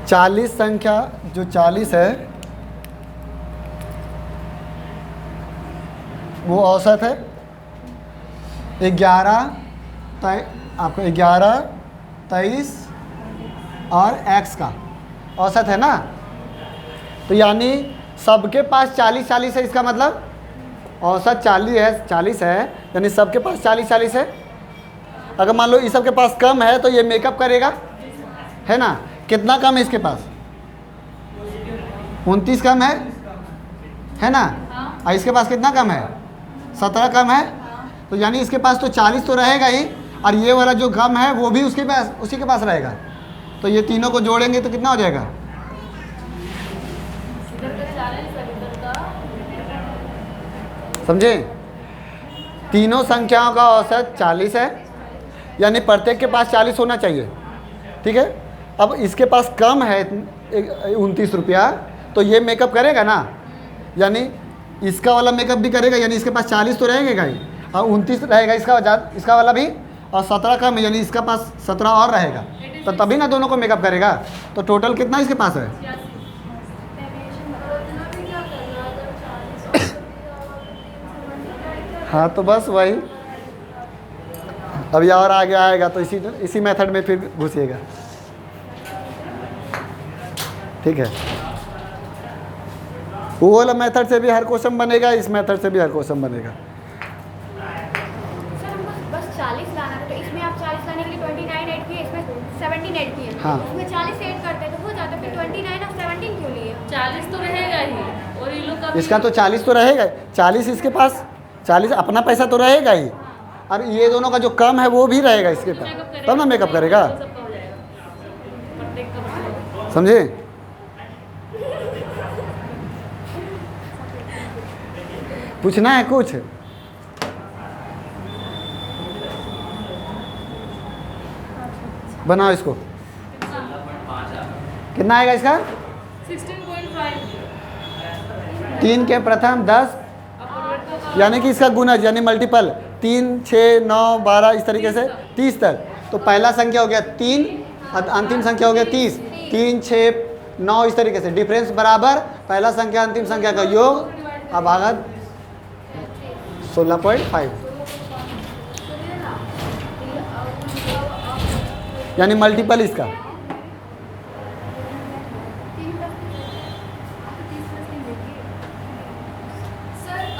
चालीस संख्या जो 40 है वो औसत है 11 आपको 11 23 और x का औसत है ना, तो यानी सबके पास 40 40 है, इसका मतलब औसत 40 है, यानी सबके पास 40 40 है। अगर मान लो इस सबके पास कम है तो ये मेकअप करेगा, है ना, कितना कम है इसके पास 29 कम है ना, और इसके पास कितना कम है 17 कम है, तो यानी इसके पास तो 40 तो रहेगा ही, और ये वाला जो कम है वो भी उसके पास उसी के पास रहेगा, तो ये तीनों को जोड़ेंगे तो कितना हो जाएगा, समझे, तीनों संख्याओं का औसत 40 है, यानी प्रत्येक के पास 40 होना चाहिए, ठीक है। अब इसके पास कम है 29 रुपया, तो ये मेकअप करेगा ना, यानी इसका वाला मेकअप भी करेगा, यानी इसके पास 40 तो रहेगा ही, और 29 रहेगा इसका वाला भी, और 17 कम है, यानी इसका पास 17 और रहेगा, तो तभी ना दोनों को मेकअप करेगा, तो टोटल कितना इसके पास है, हाँ तो बस वही, अभी और आगे आएगा तो इसी मेथड में फिर घुसिएगा, ठीक है। वो वाला मेथड से भी हर क्वेश्चन बनेगा, इस मेथड से भी हर क्वेश्चन बनेगा। सर हमको बस 40 लाना था, तो इसमें आप 40 लाने के लिए 29 ऐड किए, इसमें 17 ऐड किए। हाँ। इसमें 40 ऐड करते तो हो जाता, फिर 29 और 17 क्यों लिए? 40 तो रहेगा ही, और ये लोग का भी- इसका तो 40 तो रहेगा, 40 इसके पास, 40 अपना पैसा तो रहेगा ही, और ये दोनों का जो कम है वो भी रहेगा इसके पास, तब ना मेकअप करेगा। सबका हो जाएगा, प्रत्येक का बचेगा। समझे? पूछना है कुछ? बनाओ इसको। कितना आएगा इसका? 16.5 3 के प्रथम 10, यानी कि इसका गुणज यानी मल्टीपल 3, 6, 9, 12 इस तरीके से 30 तक। तो पहला संख्या हो गया 3, अंतिम संख्या हो गया 30, 3, 6, 9 इस तरीके से। डिफरेंस बराबर पहला संख्या अंतिम संख्या का योग, अब आगा 16.5 यानी मल्टीपल इसका। सर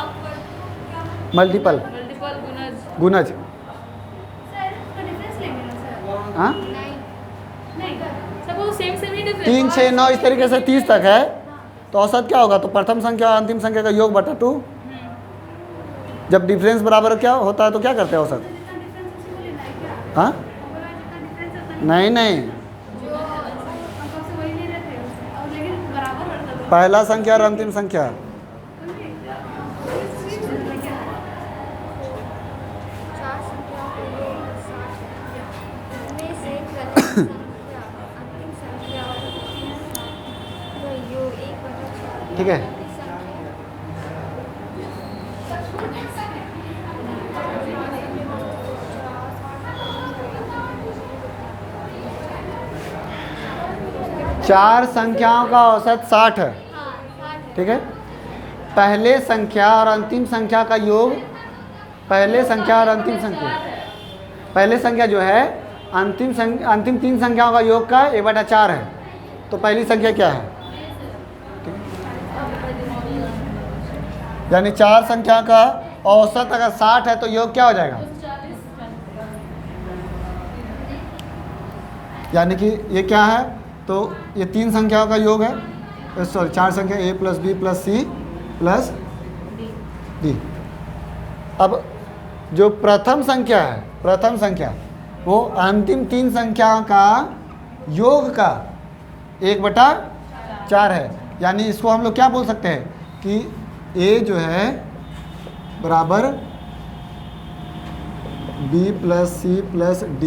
अपवर्ड को क्या? मल्टीपल मल्टीपल गुणज। गुणज। सर उसका डिफरेंस लेंगे ना सर? हाँ, नहीं सब वो सेम सेम ही डिफरेंस। 3, 6, 9 इस तरीके से 30 तक है, तो औसत क्या होगा? तो प्रथम संख्या और अंतिम संख्या का योग बटा 2। जब डिफरेंस बराबर क्या होता है तो क्या करते हैं औसत? जितना डिफरेंस उसी को लेना है क्या? हाँ, ओवरऑल जितना डिफरेंस होता है नहीं नहीं, जो हमको से वही ले रहे थे, और लेकिन बराबर रहता था। पहला संख्या और अंतिम संख्या। ठीक है, चार संख्याओं का औसत 60 है। ठीक है, पहले संख्या और अंतिम संख्या का योग, पहले संख्या और अंतिम संख्या, पहले संख्या जो है अंतिम 3 संख्याओं का योग का 1/4 है। तो पहली संख्या क्या है? यानी 4 संख्या का औसत अगर 60 है तो योग क्या हो जाएगा? यानी कि ये क्या है? तो ये 3 संख्याओं का योग है, सॉरी 4 संख्या a plus b plus c plus d। अब जो प्रथम संख्या है, प्रथम संख्या वो अंतिम 3 संख्याओं का योग का 1/4 है। यानी इसको हम लोग क्या बोल सकते हैं कि a जो है बराबर b plus c plus d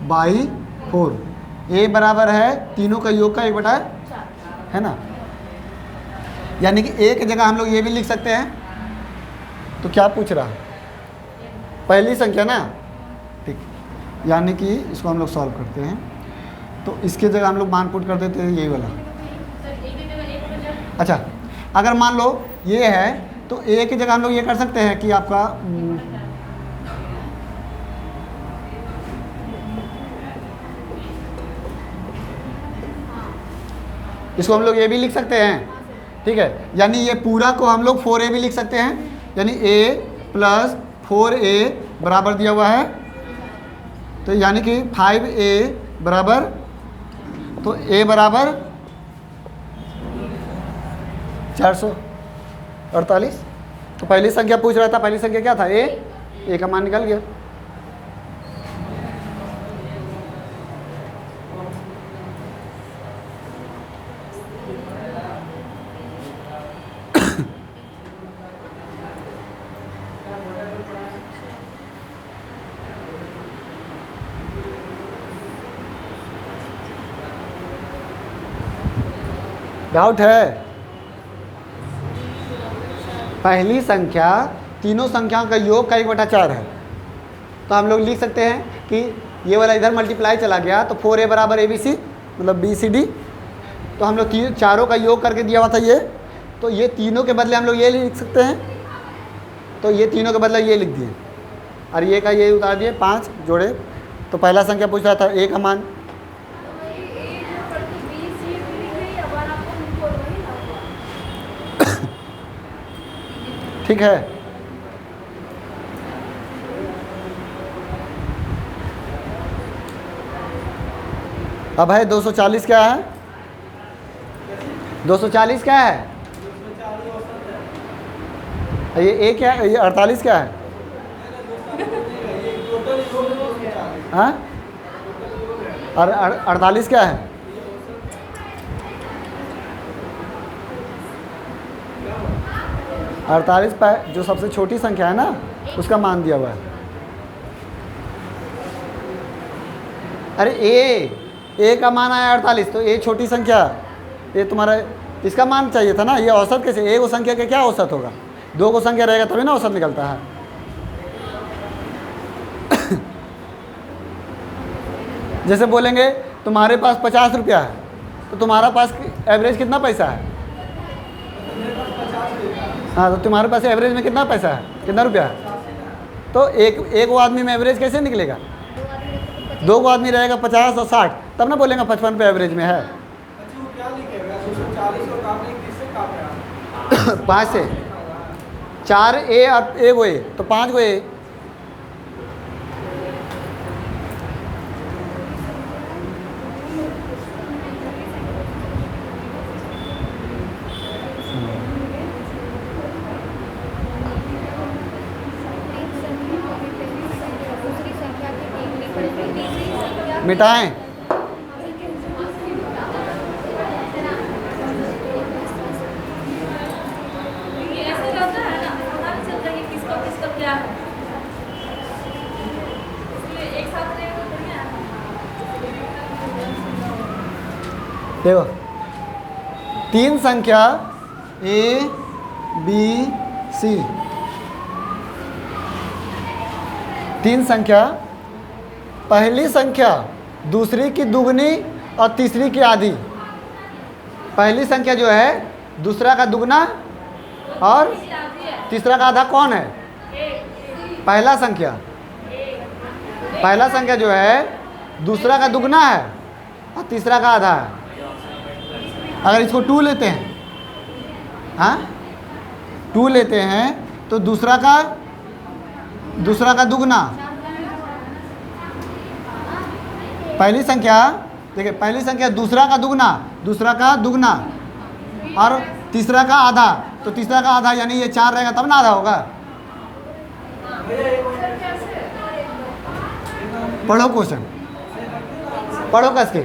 by 4। a बराबर है तीनों का योग का 1/4 है ना। यानी कि एक जगह हम लोग ये भी लिख सकते हैं। तो क्या पूछ रहा है? पहली संख्या ना, ठीक, यानी कि इसको हम लोग सॉल्व करते हैं। तो इसके जगह हम लोग मान पुट कर देते हैं यही वाला। अच्छा, अगर मान लो ये है तो a की जगह हम लोग ये कर सकते हैं कि आपका इसको हम लोग ये भी लिख सकते हैं। ठीक है, यानी ये पूरा को हम लोग 4a भी लिख सकते हैं। यानी a प्लस 4a बराबर दिया हुआ है, तो यानी कि 5a बराबर, तो a बराबर 448। तो पहली संख्या पूछ रहा था, पहली संख्या क्या था? a का मान निकल गया। डाउट है? पहली संख्या तीनों संख्याओं का योग का 1/4 है। तो हम लोग लिख सकते हैं कि ये वाला इधर मल्टीप्लाई चला गया, तो 4a बराबर ABC मतलब BCD। तो हम लोग चारों का योग करके दिया हुआ था ये, तो ये तीनों के बदले हम लोग ये लिख सकते हैं। तो ये तीनों के बदले ये लिख दिए और ये का ये उतार दिए, 5 जोड़े। तो पहला संख्या पूछ रहा था a का मान, ठीक है। अब है 240 क्या है? 240 क्या है? ये ए क्या है? ये 48 क्या है? हाँ, और 48 क्या है? अड़तालीस जो सबसे छोटी संख्या है ना, उसका मान दिया हुआ है। अरे ए का मान आया 48, तो ए छोटी संख्या, ये तुम्हारा इसका मान चाहिए था ना। ये औसत कैसे? ए को संख्या का क्या औसत होगा? 2 को संख्या रहेगा तभी ना औसत निकलता है। जैसे बोलेंगे तुम्हारे पास 50 रुपया है, तो तुम्हारा पास एवरेज कितना पैसा है? हाँ, तो तुम्हारे पास एवरेज में कितना पैसा है, कितना रुपया है? तो एक वो आदमी में एवरेज कैसे निकलेगा? 2 को आदमी रहेगा 50 और 60, तब ना बोलेंगे 55 पे एवरेज में है। 5 से 4 ए और 1 गो ए, तो 5 गो ए। मिटाएं। ये ऐसे रहता है ना, पता नहीं चलता कि किसका क्या है, इसलिए एक साथ रहेगा तो बढ़िया है। देखो 3 संख्या ए बी सी, 3 संख्या, पहली संख्या दूसरी की दुगनी और तीसरी की आधी। पहली संख्या जो है दूसरा का दुगना और तीसरा का आधा कौन है? पहला संख्या जो है दूसरा का दुगना है और तीसरा का आधा है। अगर इसको 2 लेते हैं, हाँ 2 लेते हैं, तो दूसरा का दुगना। पहली संख्या देखिए, पहली संख्या दूसरा का दुगना और तीसरा का आधा, तो तीसरा का आधा यानी ये 4 रहेगा तब ना आधा होगा। पढ़ो क्वेश्चन, पढ़ो कस के।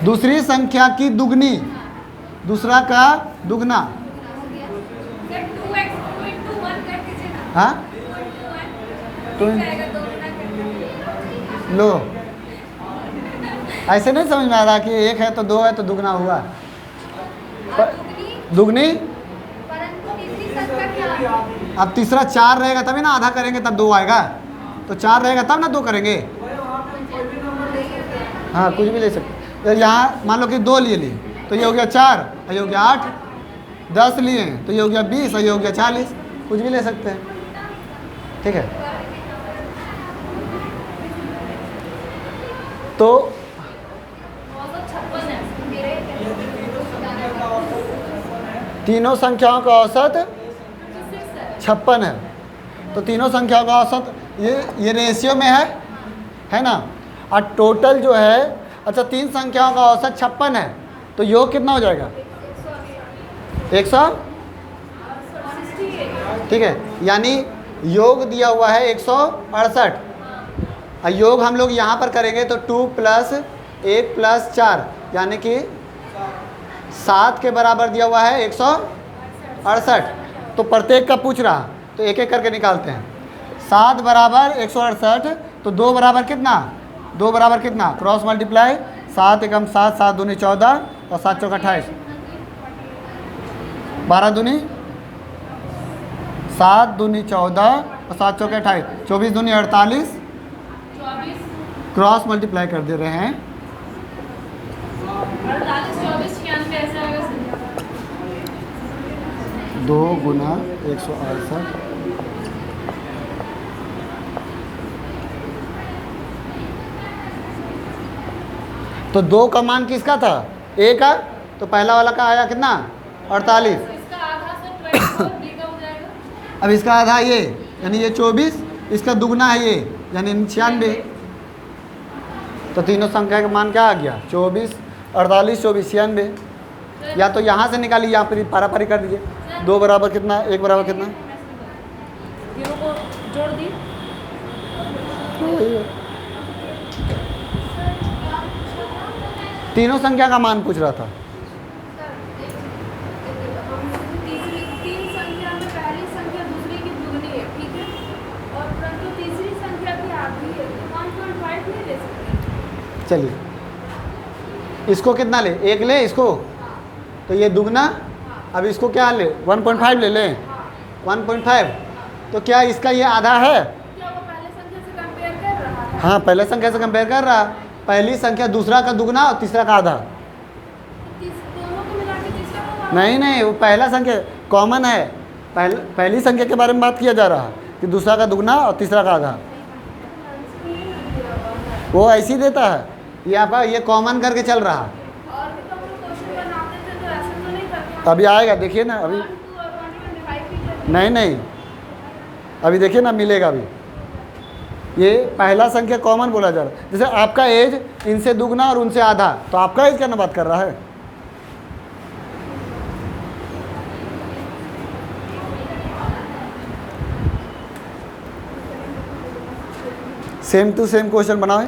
दूसरी संख्या की दुगनी, दूसरा का दुगना। हाँ लो, ऐसे नहीं समझ में आ रहा कि 1 है तो 2 है तो दुगना हुआ। दुगनी, अब तीसरा 4 रहेगा तभी ना आधा करेंगे, तब 2 आएगा। तो 4 रहेगा तब ना 2 करेंगे। हाँ, कुछ भी ले सकते। तो यहाँ मान लो कि 2 लिए, तो ये हो गया 4, ये हो गया 8, 10 लिए तो ये हो गया 20, ये हो गया 40, कुछ भी ले सकते हैं। ठीक है, तो तीनों संख्याओं का औसत 56 है। तो तीनों संख्याओं का औसत ये रेशियो में है ना। और टोटल जो है, अच्छा 3 संख्याओं का औसत 56 है, तो योग कितना हो जाएगा? 100। ठीक है, यानी योग दिया हुआ है 168। और योग हम लोग यहाँ पर करेंगे तो 2 + 1 + 4 यानी कि 7 के बराबर दिया हुआ है 168। तो प्रत्येक का पूछ रहा, तो एक एक करके निकालते हैं। 7 बराबर 168, तो 2 बराबर कितना? 2 बराबर कितना? क्रॉस मल्टीप्लाई, 7 एकम 7, 7 दूनी 14 और 7 चौका 28, 12 दूनी 7 दूनी 14 और 7 चौके 28, 24 दूनी 48, क्रॉस मल्टीप्लाई कर दे रहे हैं। 2 गुना 168। तो 2 का मान किसका था? ए का, तो पहला वाला का आया कितना? 48। बी का हो जाएगा अब इसका आधा ये, यानी ये 24, इसका दुगना है ये, यानी 96। तो तीनों संख्या का मान क्या आ गया? 24, 48, 24, 96। या तो यहाँ से निकालिए, यहाँ पर पारापारी कर दीजिए। 2 बराबर कितना, 1 बराबर कितना? तीनों को जोड़ दी तीनों संख्या का मान पूछ रहा था। तीन संख्या में पहली संख्या दूसरी की दुगनी है, ठीक है, और परंतु तीसरी संख्या की आधी है, तो 1.5 नहीं ले सकते। चलिए इसको कितना ले, 1 ले इसको, तो ये दुगना। अब इसको क्या ले, 1.5 ले लें, 1.5। तो क्या इसका ये आधा है? क्या वो पहले संख्या से कंपेयर कर रहा है? हाँ, पहले संख्या से कंपेयर कर रहा। पहली संख्या दूसरा का दुगना और तीसरा का आधा। दोनों को मिला के तीसरा को नहीं, वो पहला संख्या कॉमन है। पहली संख्या के बारे में बात किया जा रहा है कि दूसरा का दुगना और तीसरा का आधा। वो ऐसे ही देता है, ये आपका ये कॉमन करके चल रहा है। और भी तो हम लोग क्वेश्चन बनाते थे तो ऐसा तो नहीं करते। अभी आएगा, देखिए ना अभी। 1, 2 और 1.5 की करते। नहीं, अभी देखिए ना, मिलेगा अभी। ये पहला संख्या कॉमन बोला जा रहा है। जैसे आपका एज इनसे दुगना और उनसे आधा, तो आपका एज क्या ना बात कर रहा है? सेम टू सेम क्वेश्चन बनाओ।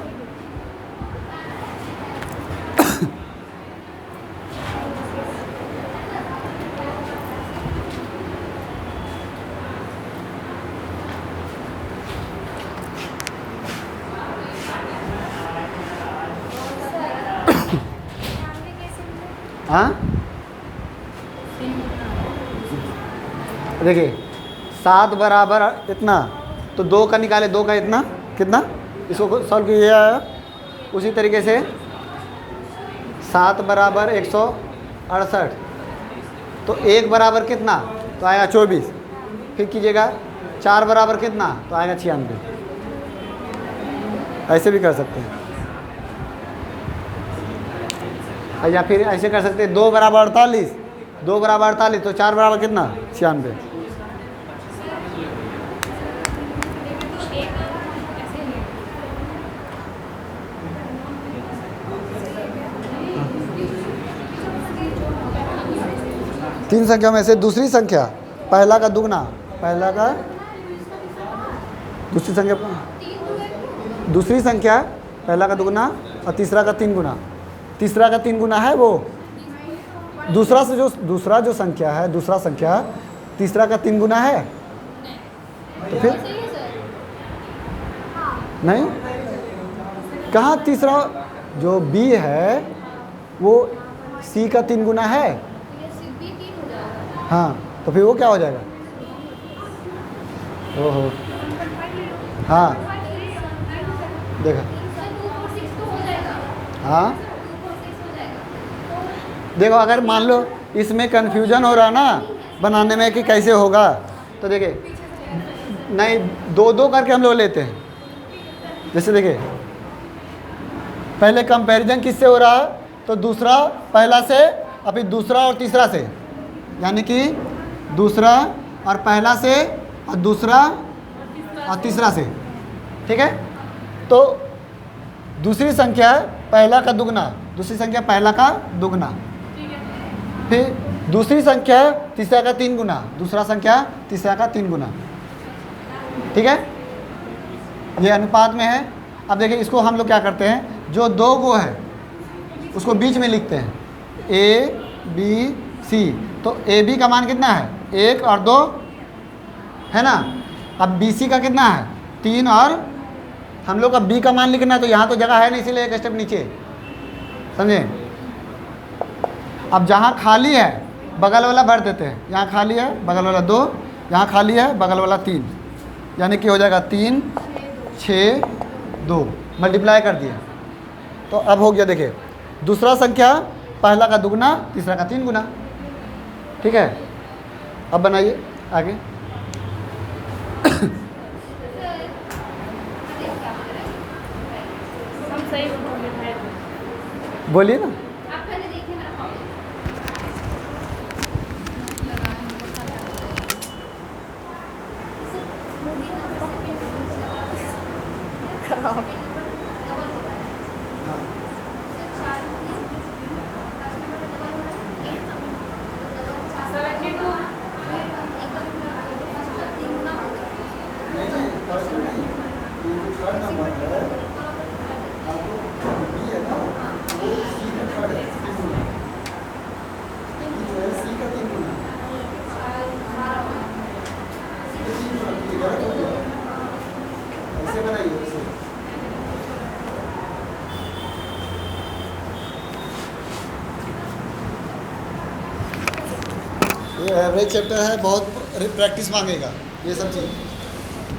हाँ, देखिए 7 बराबर इतना, तो 2 का निकाले, 2 का इतना कितना, इसको सॉल्व किया। उसी तरीके से 7 बराबर 168, तो 1 बराबर कितना, तो आएगा 24। फिर कीजिएगा 4 बराबर कितना, तो आएगा 96। ऐसे भी कर सकते हैं, या फिर ऐसे कर सकते हैं 2 बराबर 48, 2 बराबर 48, तो 4 बराबर कितना, 96। तीन संख्या में से दूसरी संख्या पहला का दुगना, पहला का दूसरी संख्या, दूसरी संख्या पहला का दुगना और तीसरा का 3 गुना। तीसरा का 3 गुना है वो दूसरा से, जो दूसरा जो संख्या है, दूसरा संख्या तीसरा का 3 गुना है। तो फिर नहीं, कहाँ तीसरा जो बी है वो सी का 3 गुना है। हाँ, तो फिर वो क्या हो जाएगा? ओहो, हाँ देखा, हाँ देखो, अगर मान लो इसमें कन्फ्यूजन हो रहा ना बनाने में कि कैसे होगा, तो देखिए नहीं, 2-2 करके हम लोग लेते हैं। जैसे देखिए पहले कंपैरिजन किससे हो रहा है, तो दूसरा पहला से और फिर दूसरा और तीसरा से, यानी कि दूसरा और पहला से और दूसरा और तीसरा से, ठीक है। तो दूसरी संख्या पहला का दुगना, दूसरी संख्या पहला का दुगना, फिर दूसरी संख्या तीसरा का 3 गुना, दूसरा संख्या तीसरा का 3 गुना, ठीक है। ये अनुपात में है। अब देखिए इसको हम लोग क्या करते हैं, जो 2 गो है उसको बीच में लिखते हैं, A B C। तो ए बी का मान कितना है, 1 और 2 है ना। अब बी सी का कितना है, 3, और हम लोग का बी का मान लिखना है, तो यहाँ तो जगह है नहीं, इसीलिए एक स्टेप नीचे, समझे। अब जहाँ खाली है बगल वाला भर देते हैं, यहाँ खाली है बगल वाला 2, यहाँ खाली है बगल वाला 3, यानी कि हो जाएगा 3, 6, 2, मल्टीप्लाई कर दिए। तो अब हो गया, देखिए दूसरा संख्या पहला का दुगना, तीसरा का 3 गुना, ठीक है। अब बनाइए आगे। हम सही बोलिए ना। रहे हो आप। ऐसे बनाइए ऐसे। ये एवरेज चैप्टर है, बहुत प्रैक्टिस मांगेगा ये सब चीज़,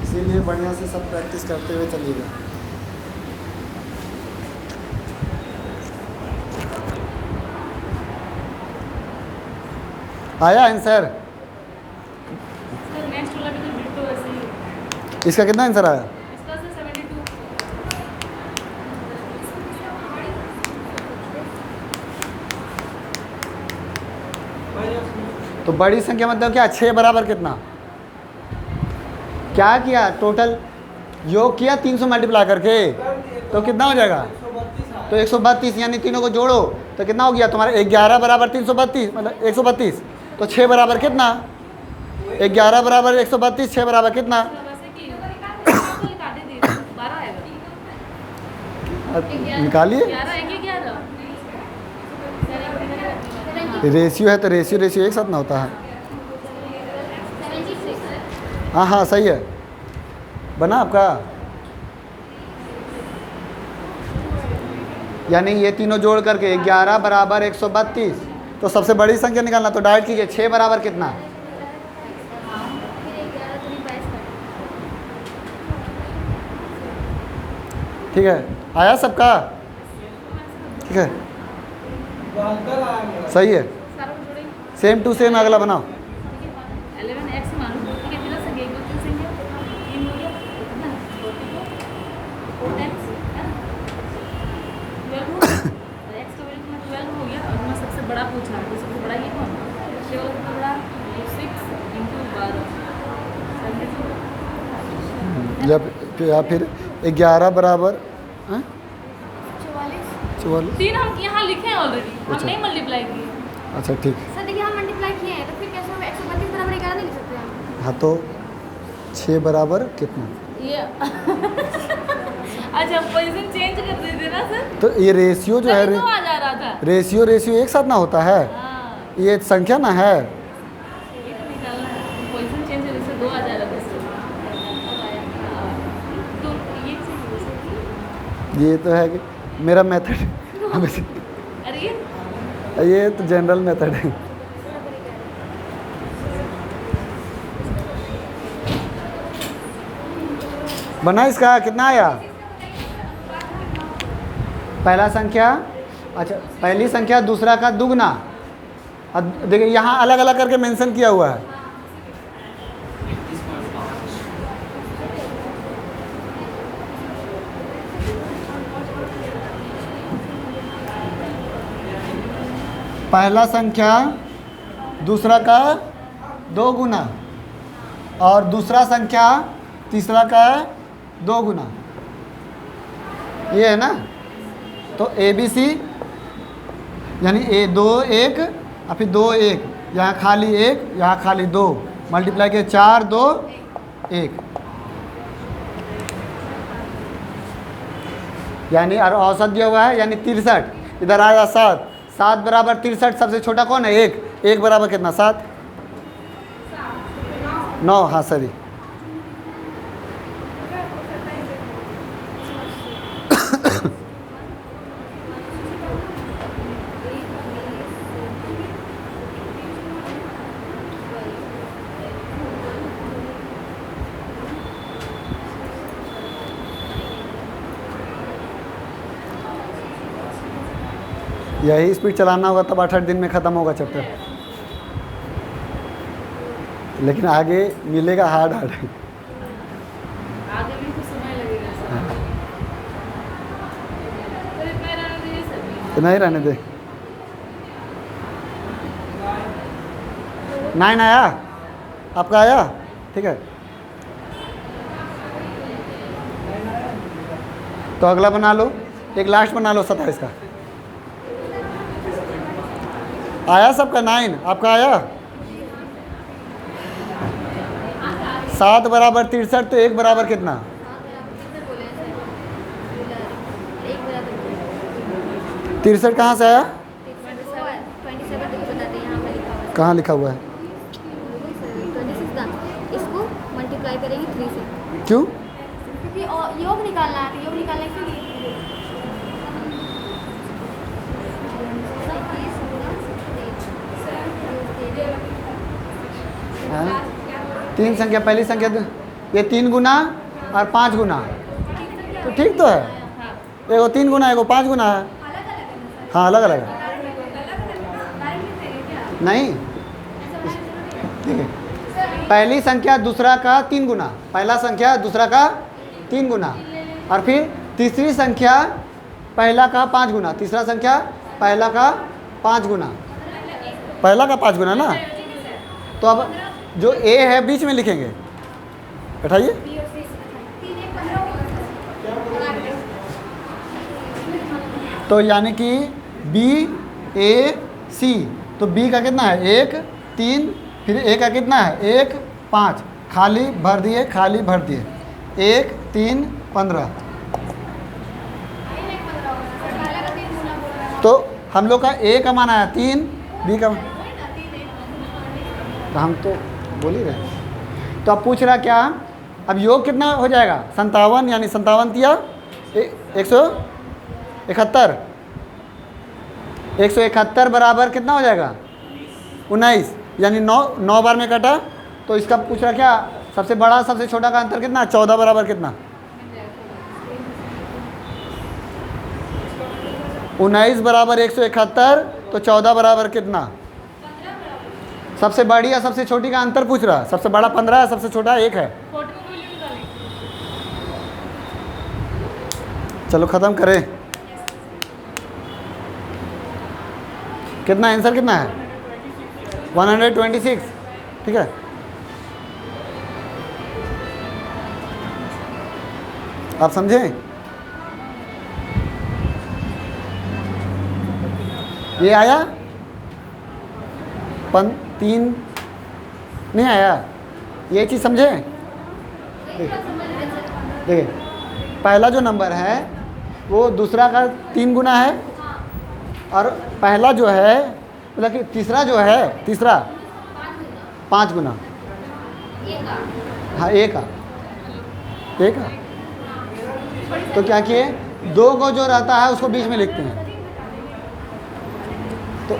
इसीलिए बढ़िया से सब प्रैक्टिस करते हुए चलिएगा। आया आंसर? सर नेक्स्ट वाला भी तो डिट्टो ऐसे ही है। इसका कितना आंसर आया? इसका सर 72। तो बड़ी संख्या मतलब क्या? 6 बराबर कितना? क्या किया? टोटल योग किया 300 मल्टीप्लाई करके, तो कितना हो जाएगा? तो 132, यानी तीनों को जोड़ो तो कितना हो गया तुम्हारा? 11 बराबर 332 मतलब 132। तो 6 बराबर कितना? 11 बराबर 132, 6 बराबर कितना? वैसे कि काटे दे 12 आएगा। निकालिए। 11 है कि 11? रेशियो है तो रेशियो एक साथ ना होता है। हाँ हाँ सही है, बना आपका। यानी ये तीनों जोड़ करके 11 बराबर 132। तो सबसे बड़ी संख्या निकालना, तो डायरेक्ट कीजिए 6 बराबर कितना? ठीक है, आया सबका? ठीक है, सही है। सारा को जोड़ेंगे। सेम टू सेम अगला बनाओ। 11x मान लो, ठीक है, बिना संख्या एक दो तीन संख्या 3 हो गया, कितना 4x है ना, 12 हो गया, और x का वैल्यू 12 हो गया। और मैं सबसे बड़ा पूछ रहा हूँ, तो सबसे बड़ा ये कौन? केवल सबसे बड़ा 6 × 12 या फिर 11 बराबर 44। 3 हम यहाँ लिखे हैं ऑलरेडी, हम अच्छा। नहीं मल्टीप्लाई किए। अच्छा ठीक। सर देखिए हम मल्टीप्लाई किए हैं तो फिर कैसे हम 132 बराबर 11 नहीं लिख सकते हम? हाँ तो 6 बराबर कितना? ये अच्छा पोजीशन चेंज कर देते ना सर। तो ये रेशियो जो है, तभी तो आ जा रहा था। रेशियो एक साथ ना होता है, हाँ ये संख्या ना है। ये तो निकालना है, पोजीशन चेंज करने से 2 आ जा रहा था इससे। तो ये चीज़ ये तो है कि मेरा मेथड अरे ये तो जनरल मेथड है। बना इसका कितना आया? पहला संख्या, अच्छा पहली संख्या दूसरा का दुगना। अब देखिए यहाँ अलग अलग करके मेंशन किया हुआ है। पहला संख्या दूसरा का 2 गुना और दूसरा संख्या तीसरा का 2 गुना, ये है ना। तो ABC यानी 2 1 और फिर 2 1, यहाँ खाली 1 यहाँ खाली 2, मल्टीप्लाई के 4 2 1, यानी और औसत दिया हुआ है यानी 63। इधर आया 7, 7 बराबर 63, सबसे छोटा कौन है? 1, 1 बराबर कितना? 7 9, हाँ सॉरी। यही स्पीड चलाना होगा तब 8 दिन में ख़त्म होगा चैप्टर, लेकिन आगे मिलेगा हार्ड। आगे भी कुछ समय लगेगा सर। तो इतना रहने दीजिए सर। तो नहीं रहने दे। 9 आया आपका? आया ठीक है। तो अगला बना लो, एक लास्ट बना लो 27 का। आया सबका 9, आपका आया 7 बराबर 63, तो 1 बराबर कितना? 63 कहाँ से आया? कहाँ लिखा हुआ है? इसको मल्टीप्लाई करेंगे 3 से, क्यों? क्योंकि योग निकालना है, योग निकालने के लिए हाँ? 3 संख्या, पहली संख्या ये 3 गुना और 5 गुना, तो ठीक तो है। एगो 3 गुना एगो 5 गुना है। हाँ अलग अलग है, नहीं ठीक है। पहली संख्या दूसरा का 3 गुना, पहला संख्या दूसरा का 3 गुना, और फिर तीसरी संख्या पहला का 5 गुना, तीसरा संख्या पहला का 5 गुना, पहला का 5 गुना ना। तो अब जो ए है बीच में लिखेंगे, बैठाइए। तो यानी कि बी ए सी, तो बी का कितना है 1 3, फिर ए का कितना है 1 5, खाली भर दिए, खाली भर दिए, 1 3 15। तो हम लोग का ए का मान आया 3, बी का, तो हम तो बोल ही रहे। तो अब पूछ रहा क्या, अब योग कितना हो जाएगा 57, यानी 57 तिया 171, 171 बराबर कितना हो जाएगा 19, यानी 9 बार में कटा। तो इसका पूछ रहा क्या, सबसे बड़ा सबसे छोटा का अंतर कितना, 14 बराबर कितना, 19 बराबर 171, तो 14 बराबर कितना। सबसे बड़ी या सबसे छोटी का अंतर पूछ रहा, सबसे बड़ा 15 है, सबसे छोटा 1 है। चलो ख़त्म करें। कितना आंसर कितना है 126, ठीक है। आप समझें, ये आया 3 नहीं आया, ये चीज़ समझे। देखिए पहला जो नंबर है वो दूसरा का 3 गुना है, और पहला जो है मतलब कि तीसरा जो है, तीसरा 5 गुना, हाँ एक का। तो क्या किए, 2 को जो रहता है उसको बीच में लिखते हैं। तो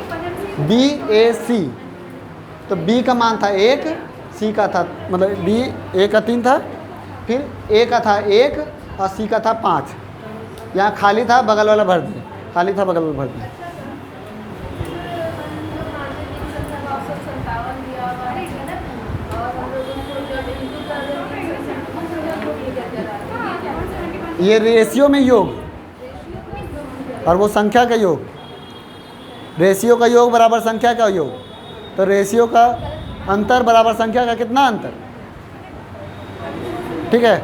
बी ए सी, तो बी का मान था 1, सी का था मतलब बी ए का 3 था, फिर ए का था 1 और सी का था 5। यहाँ खाली था, बगल वाला भर दिए, खाली था बगल वाला भर दिए। ये रेशियो में योग और वो संख्या का योग, रेशियो का योग बराबर संख्या का योग। तो रेशियो का अंतर बराबर संख्या का कितना अंतर, ठीक है।